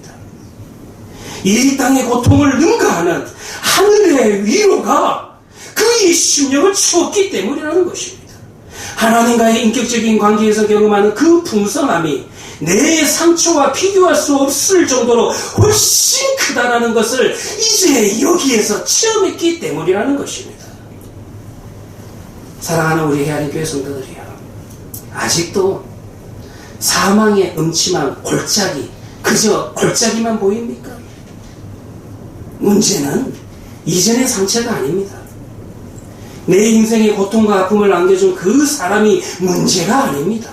Speaker 2: 이 땅의 고통을 능가하는 하늘의 위로가 그의 심령을 추었기 때문이라는 것입니다. 하나님과의 인격적인 관계에서 경험하는 그 풍성함이 내 상처와 비교할 수 없을 정도로 훨씬 크다라는 것을 이제 여기에서 체험했기 때문이라는 것입니다. 사랑하는 우리 헤아린 교회 성도들이여, 아직도 사망의 음침한 골짜기, 그저 골짜기만 보입니까? 문제는 이전의 상처가 아닙니다. 내 인생의 고통과 아픔을 안겨준 그 사람이 문제가 아닙니다.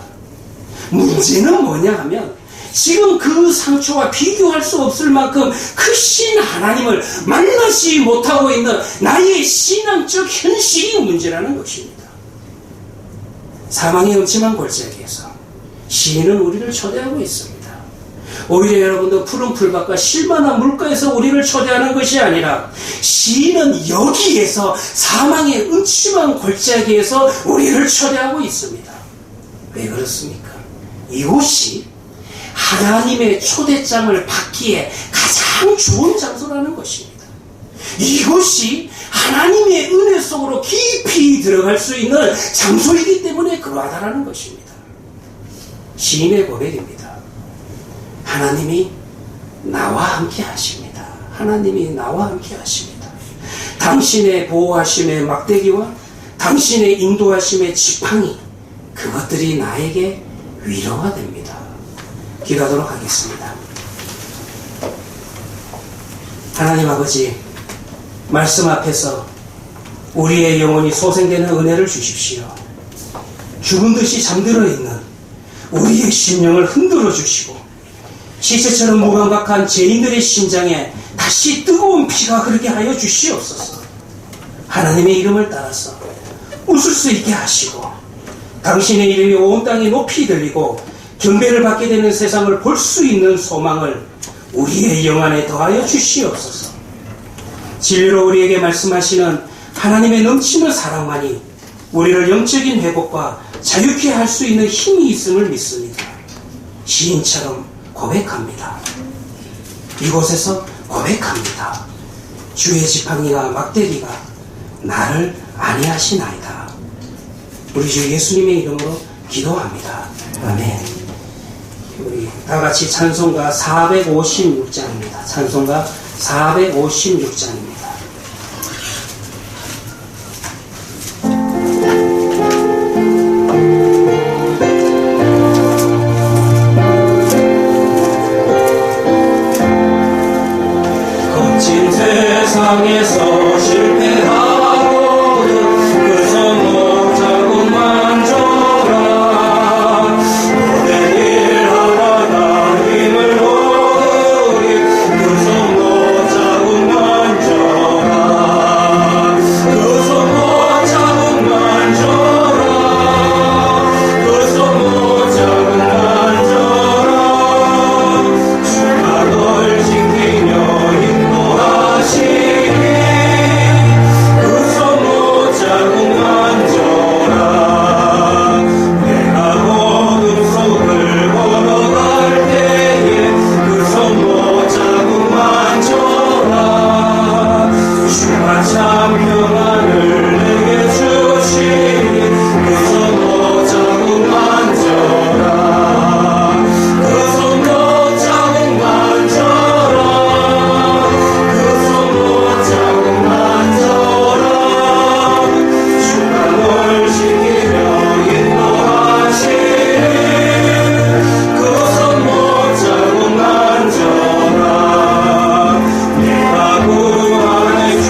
Speaker 2: 문제는 뭐냐 하면 지금 그 상처와 비교할 수 없을 만큼 크신 하나님을 만나지 못하고 있는 나의 신앙적 현실이 문제라는 것입니다. 사망의 음침한 골짜기에서 시인은 우리를 초대하고 있습니다. 오히려 여러분도 푸른 풀밭과 실만한 물가에서 우리를 초대하는 것이 아니라 시인은 여기에서 사망의 음침한 골짜기에서 우리를 초대하고 있습니다. 왜 그렇습니까? 이곳이 하나님의 초대장을 받기에 가장 좋은 장소라는 것입니다. 이곳이 하나님의 은혜 속으로 깊이 들어갈 수 있는 장소이기 때문에 그러하다라는 것입니다. 시인의 고백입니다. 하나님이 나와 함께 하십니다. 하나님이 나와 함께 하십니다. 당신의 보호하심의 막대기와 당신의 인도하심의 지팡이, 그것들이 나에게 위로가 됩니다. 기도하도록 하겠습니다. 하나님 아버지, 말씀 앞에서 우리의 영혼이 소생되는 은혜를 주십시오. 죽은 듯이 잠들어 있는 우리의 심령을 흔들어 주시고 시체처럼 무감각한 죄인들의 심장에 다시 뜨거운 피가 흐르게 하여 주시옵소서. 하나님의 이름을 따라서 웃을 수 있게 하시고 당신의 이름이 온 땅에 높이 들리고 경배를 받게 되는 세상을 볼 수 있는 소망을 우리의 영 안에 더하여 주시옵소서. 진리로 우리에게 말씀하시는 하나님의 넘치는 사랑만이 우리를 영적인 회복과 자유케 할 수 있는 힘이 있음을 믿습니다. 시인처럼 고백합니다. 이곳에서 고백합니다. 주의 지팡이와 막대기가 나를 안위하시나이다. 우리 주 예수님의 이름으로 기도합니다. 아멘. 우리 다같이 찬송가 456장입니다. 찬송가 456장입니다.
Speaker 4: 세상에서 실패하고도 그 손목 자국만 줘라. 모든 일 하나가 힘을 얻으리. 그 손목 자국만 줘라. 그 손목 자국만 줘라. 그 손목 자국만 줘라. 주가 널 지키며 인도하시 참 평안을 내게 주시니 그 손목 자국만 줘라. 그 손목 자국만 줘라. 그 손목 자국만 줘라. 주가 널 지키며 인도하시니 그 손목 자국만 줘라. 내가 구원의 주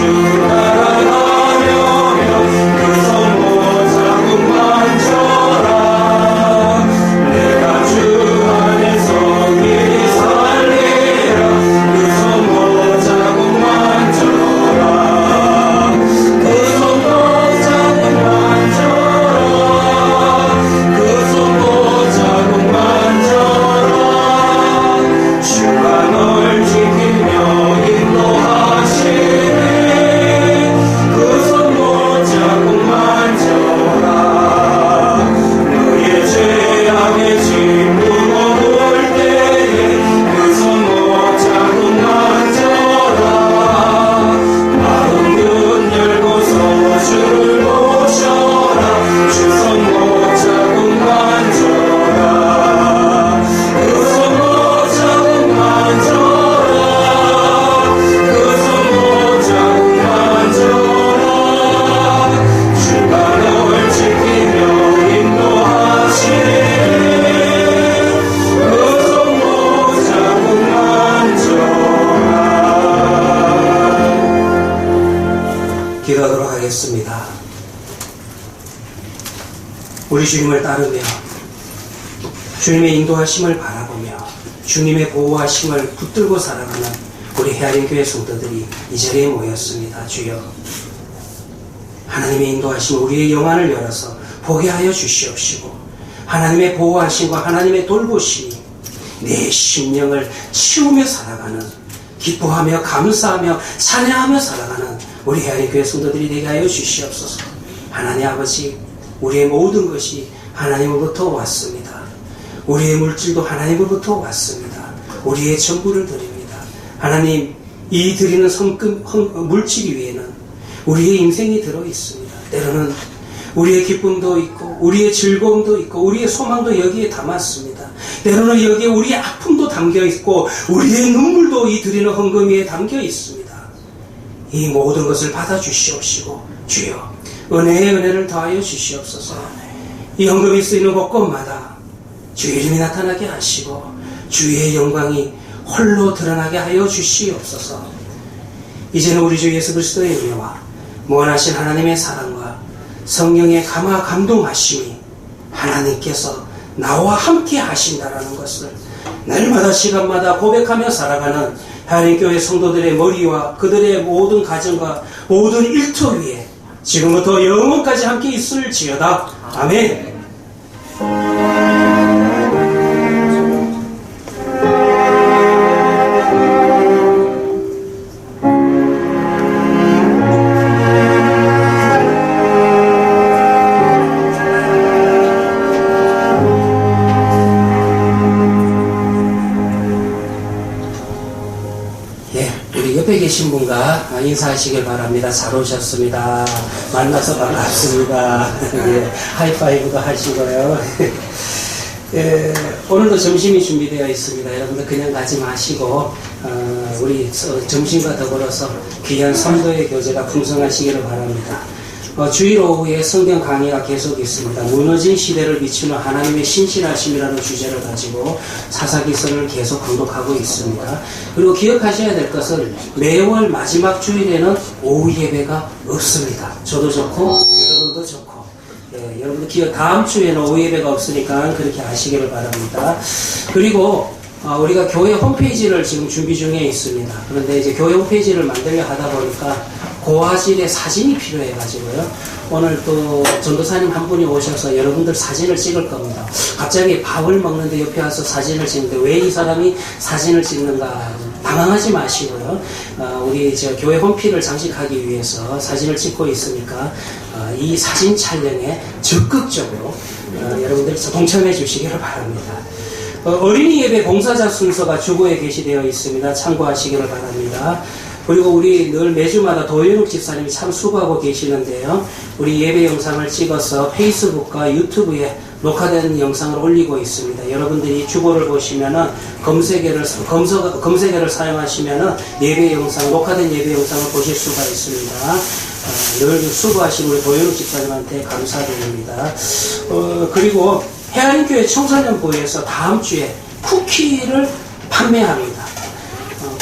Speaker 2: 기도하도록 하겠습니다. 우리 주님을 따르며 주님의 인도하심을 바라보며 주님의 보호하심을 붙들고 살아가는 우리 헤아림교회 성도들이 이 자리에 모였습니다. 주여, 하나님의 인도하심 우리의 영안을 열어서 보게 하여 주시옵시고 하나님의 보호하심과 하나님의 돌보심이 내 심령을 치우며 살아가는, 기뻐하며 감사하며 찬양하며 살아가는 우리 헤아린교회 성도들이 되게 하여 주시옵소서. 하나님 아버지, 우리의 모든 것이 하나님으로부터 왔습니다. 우리의 물질도 하나님으로부터 왔습니다. 우리의 전부를 드립니다. 하나님, 이 드리는 물질 위에는 우리의 인생이 들어있습니다. 때로는 우리의 기쁨도 있고 우리의 즐거움도 있고 우리의 소망도 여기에 담았습니다. 때로는 여기에 우리의 아픔도 담겨있고 우리의 눈물도 이 드리는 헌금 위에 담겨 있습니다. 이 모든 것을 받아주시옵시고 주여 은혜의 은혜를 더하여 주시옵소서. 이 헌금이 쓰이는 곳곳마다 주의 이름이 나타나게 하시고 주의 영광이 홀로 드러나게 하여 주시옵소서. 이제는 우리 주 예수 그리스도의 은혜와 무한하신 하나님의 사랑과 성령의 감화 감동하심이 하나님께서 나와 함께 하신다라는 것을 날마다 시간마다 고백하며 살아가는 하나님교회 성도들의 머리와 그들의 모든 가정과 모든 일터 위에 지금부터 영원까지 함께 있을지어다. 아멘. 옆에 계신 분과 인사하시길 바랍니다. 잘 오셨습니다. 만나서 반갑습니다. 예, 하이파이브도 하시고요. 예, 오늘도 점심이 준비되어 있습니다. 여러분들 그냥 가지 마시고 우리 점심과 더불어서 귀한 선도의 교제가 풍성하시기를 바랍니다. 주일 오후에 성경 강의가 계속 있습니다. 무너진 시대를 비추는 하나님의 신실하심이라는 주제를 가지고 사사기서를 계속 강독하고 있습니다. 그리고 기억하셔야 될 것은 매월 마지막 주일에는 오후 예배가 없습니다. 저도 좋고 여러분도 좋고 여러분들 다음 주에는 오후 예배가 없으니까 그렇게 아시기를 바랍니다. 그리고 우리가 교회 홈페이지를 지금 준비 중에 있습니다. 그런데 이제 교회 홈페이지를 만들려 하다 보니까 고화질의 사진이 필요해가지고요. 오늘 또 전도사님 한 분이 오셔서 여러분들 사진을 찍을 겁니다. 갑자기 밥을 먹는데 옆에 와서 사진을 찍는데 왜 이 사람이 사진을 찍는가 당황하지 마시고요. 우리 교회 홈피를 장식하기 위해서 사진을 찍고 있으니까 이 사진 촬영에 적극적으로 여러분들 동참해 주시기를 바랍니다. 어린이 예배 봉사자 순서가 주보에 게시되어 있습니다. 참고하시기를 바랍니다. 그리고 우리 늘 매주마다 도윤욱 집사님이 참 수고하고 계시는데요. 우리 예배 영상을 찍어서 페이스북과 유튜브에 녹화된 영상을 올리고 있습니다. 여러분들이 주보를 보시면은 검색어를 사용하시면은 예배 영상, 녹화된 예배 영상을 보실 수가 있습니다. 늘 수고하신 우리 도윤욱 집사님한테 감사드립니다. 그리고 헤아린교회 청소년부에서 다음 주에 쿠키를 판매합니다.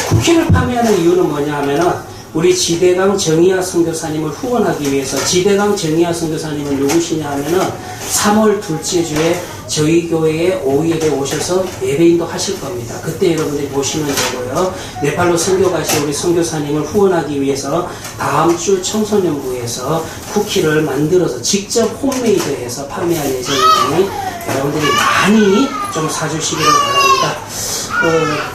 Speaker 2: 쿠키를 판매하는 이유는 뭐냐 하면은 우리 지대강 정의아 선교사님을 후원하기 위해서. 지대강 정의아 선교사님은 누구시냐 하면은 3월 둘째 주에 저희 교회에 오후 예배 오셔서 예배인도 하실 겁니다. 그때 여러분들이 보시면 되고요. 네팔로 선교 가신 우리 선교사님을 후원하기 위해서 다음 주 청소년부에서 쿠키를 만들어서 직접 홈메이드해서 판매할 예정이니 여러분들이 많이 좀 사주시기를 바랍니다.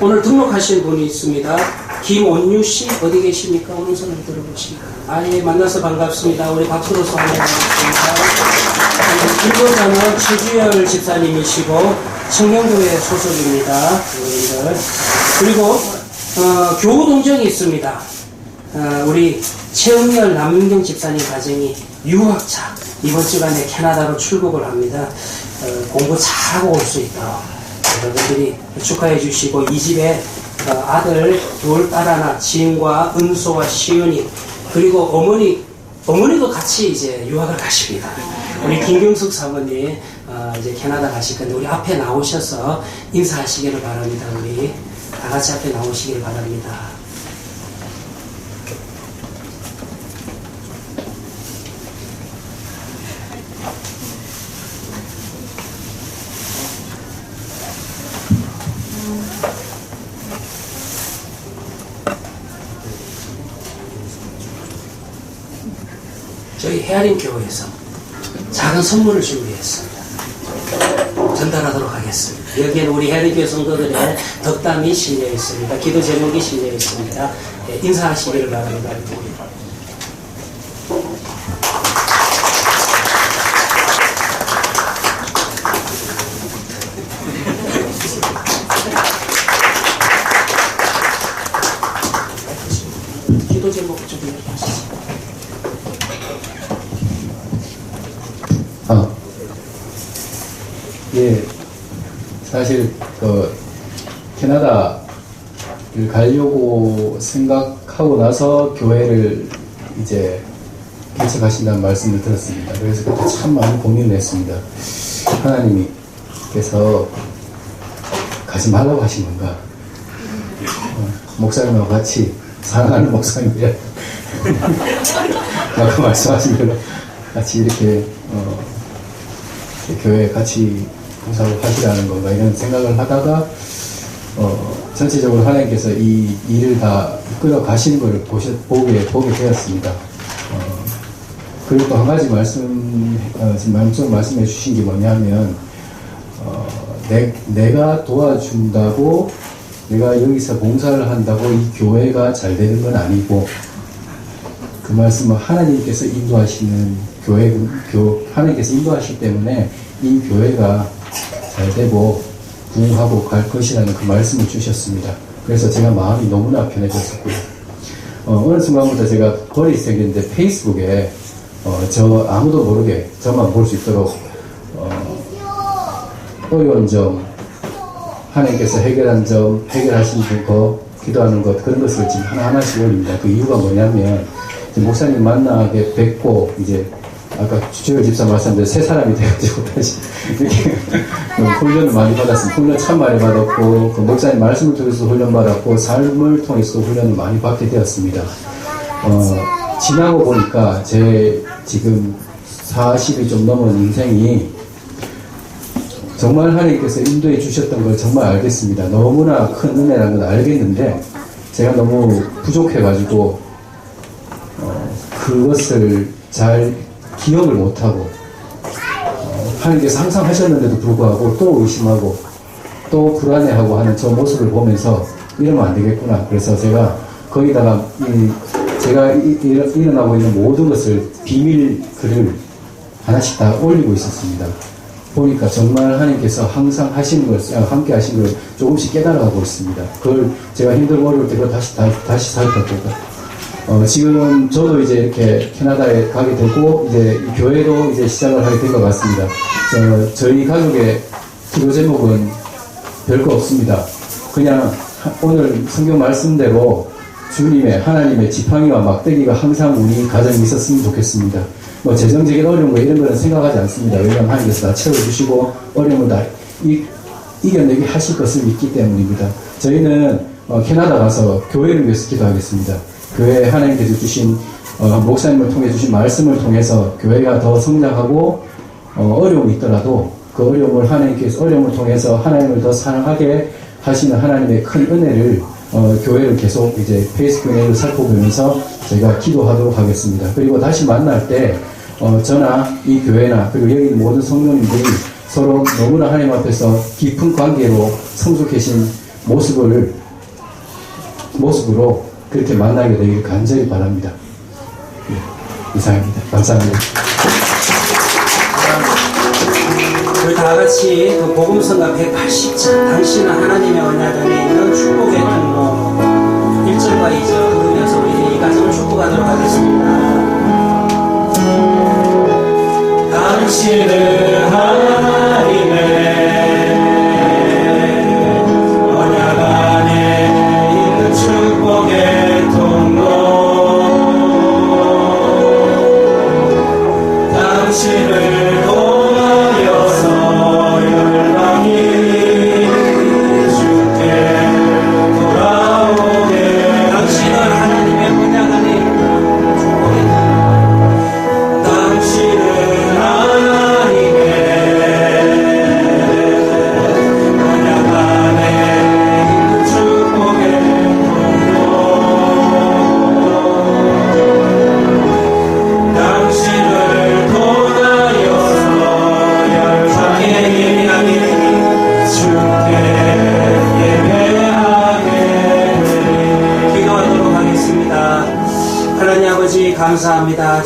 Speaker 2: 오늘 등록하신 분이 있습니다. 김온유 씨 어디 계십니까? 오른손을 들어보십니까? 예, 만나서 반갑습니다. 우리 박수로 소환해드리겠습니다. 불교자는 최주열 집사님이시고 청년교회 소속입니다. 여러분들. 그리고 교우 동정이 있습니다. 우리 최은열 남윤경 집사님 가정이 유학차 이번 주간에 캐나다로 출국을 합니다. 공부 잘하고 올 수 있도록 여러분들이 축하해 주시고, 이 집에 아들 둘, 딸 하나, 지은과 은소와 시은이, 그리고 어머니도 같이 이제 유학을 가십니다. 우리 김경숙 사모님 이제 캐나다 가실 건데 우리 앞에 나오셔서 인사하시기를 바랍니다. 우리 다 같이 앞에 나오시기를 바랍니다. 저희 헤아린 교회에서 작은 선물을 준비했습니다. 전달하도록 하겠습니다. 여기에는 우리 해리교회 성도들의 덕담이 실려 있습니다. 기도 제목이 실려 있습니다. 인사하시기를 바랍니다. 기도 제목 좀 얘기하시죠.
Speaker 1: 예, 사실 캐나다를 가려고 생각하고 나서 교회를 이제 개척하신다는 말씀을 들었습니다. 그래서 그때 참 많이 고민을 했습니다. 하나님께서 가지 말라고 하신 건가? 목사님하고 같이 사랑하는 목사님이야. 아까 말씀하신 대로 같이 이렇게 교회에 같이 봉사를 하시라는 건가 이런 생각을 하다가 전체적으로 하나님께서 이 일을 다 이끌어 가시는 것을 보게 되었습니다. 그리고 또 한 가지 지금 말씀해 주신 게 뭐냐면 내가 도와준다고 내가 여기서 봉사를 한다고 이 교회가 잘 되는 건 아니고 그 말씀은 하나님께서 인도하시는 하나님께서 인도하시기 때문에 이 교회가 잘 되고 부흥하고 갈 것이라는 그 말씀을 주셨습니다. 그래서 제가 마음이 너무나 편해졌었고요. 어느 순간부터 제가 버릇이 생겼는데 페이스북에 저 아무도 모르게 저만 볼 수 있도록 어려운 점, 하나님께서 해결한 점, 해결하신 것, 기도하는 것 그런 것을 지금 하나하나씩 올립니다. 그 이유가 뭐냐면 목사님 만나게 뵙고 이제 아까 주일 집사 말씀대로 새 사람이 되어가지고 다시 이렇게 훈련을 많이 받았습니다. 훈련 참 많이 받았고 그 목사님 말씀을 통해서 훈련 받았고 삶을 통해서 훈련을 많이 받게 되었습니다. 지나고 보니까 제 지금 40이 좀 넘은 인생이 정말 하나님께서 인도해 주셨던 걸 정말 알겠습니다. 너무나 큰 은혜라는 걸 알겠는데 제가 너무 부족해가지고 그것을 잘 기억을 못하고 하나님께서 항상 하셨는데도 불구하고 또 의심하고 또 불안해하고 하는 저 모습을 보면서 이러면 안 되겠구나. 그래서 제가 거기다가 제가 일어나고 있는 모든 것을 비밀 글을 하나씩 다 올리고 있었습니다. 보니까 정말 하나님께서 항상 하시는 걸, 함께 하신 걸 조금씩 깨달아가고 있습니다. 그걸 제가 힘들고 어려울 때 그걸 다시 살펴보고 지금 저도 이제 이렇게 캐나다에 가게 되고 이제 교회도 이제 시작을 하게 된 것 같습니다. 저희 가족의 기도 제목은 별거 없습니다. 그냥 오늘 성경 말씀대로 주님의 하나님의 지팡이와 막대기가 항상 우리 가정에 있었으면 좋겠습니다. 뭐 재정적인 어려운 거 이런 거는 생각하지 않습니다. 왜냐하면 하나님께서 다 채워주시고 어려움을 다 이겨내게 하실 것을 믿기 때문입니다. 저희는 캐나다 가서 교회를 위해서 기도하겠습니다. 교회에 하나님께서 주신 목사님을 통해 주신 말씀을 통해서 교회가 더 성장하고 어려움이 있더라도 그 어려움을 통해서 하나님을 더 사랑하게 하시는 하나님의 큰 은혜를 교회를 계속 이제 페이스북 내를 살펴보면서 저희가 기도하도록 하겠습니다. 그리고 다시 만날 때 저나 이 교회나 그리고 여기 모든 성도님들이 서로 너무나 하나님 앞에서 깊은 관계로 성숙해진 모습으로 그렇게 만나게 되길 간절히 바랍니다. 네, 이상입니다. 감사합니다.
Speaker 2: 우리 다 같이 그 복음성가 180장 당신은 하나님의 언약안에 있는 축복의 통로 1절과 2절 부르면서 우리 이 가정을 축복하도록 하겠습니다.
Speaker 4: 당신은 하나님의 언약 안에 있는 축복의 통로 당신을 통하여서 열방이 주께 돌아오게
Speaker 2: 당신은 하나님의 언약 안에 있는 축복의 통로
Speaker 4: 당신은 하나님의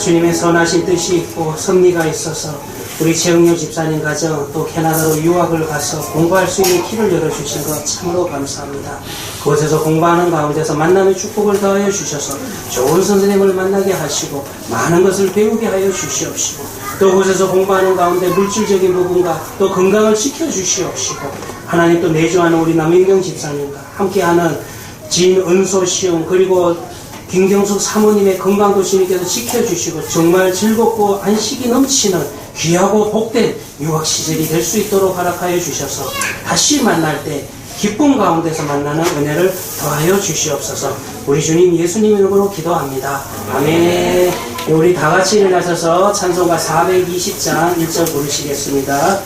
Speaker 2: 주님의 선하신 뜻이 있고 섭리가 있어서 우리 최영료 집사님 가정 또 캐나다로 유학을 가서 공부할 수 있는 길을 열어주신 것 참으로 감사합니다. 그곳에서 공부하는 가운데서 만남의 축복을 더하여 주셔서 좋은 선생님을 만나게 하시고 많은 것을 배우게 하여 주시옵시고 또 그곳에서 공부하는 가운데 물질적인 부분과 또 건강을 지켜주시옵시고 하나님 또 내주하는 우리 남인경 집사님과 함께하는 진은소 시험 그리고 김경숙 사모님의 건강도 주님께서 지켜주시고 정말 즐겁고 안식이 넘치는 귀하고 복된 유학 시절이 될 수 있도록 허락하여 주셔서 다시 만날 때 기쁨 가운데서 만나는 은혜를 더하여 주시옵소서. 우리 주님 예수님 이름으로 기도합니다. 아멘. 우리 다 같이 일어나셔서 찬송가 420장 1절 부르시겠습니다.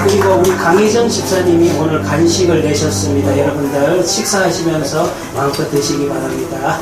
Speaker 2: 그리고 우리 강희정 집사님이 오늘 간식을 내셨습니다. 여러분들 식사하시면서 마음껏 드시기 바랍니다.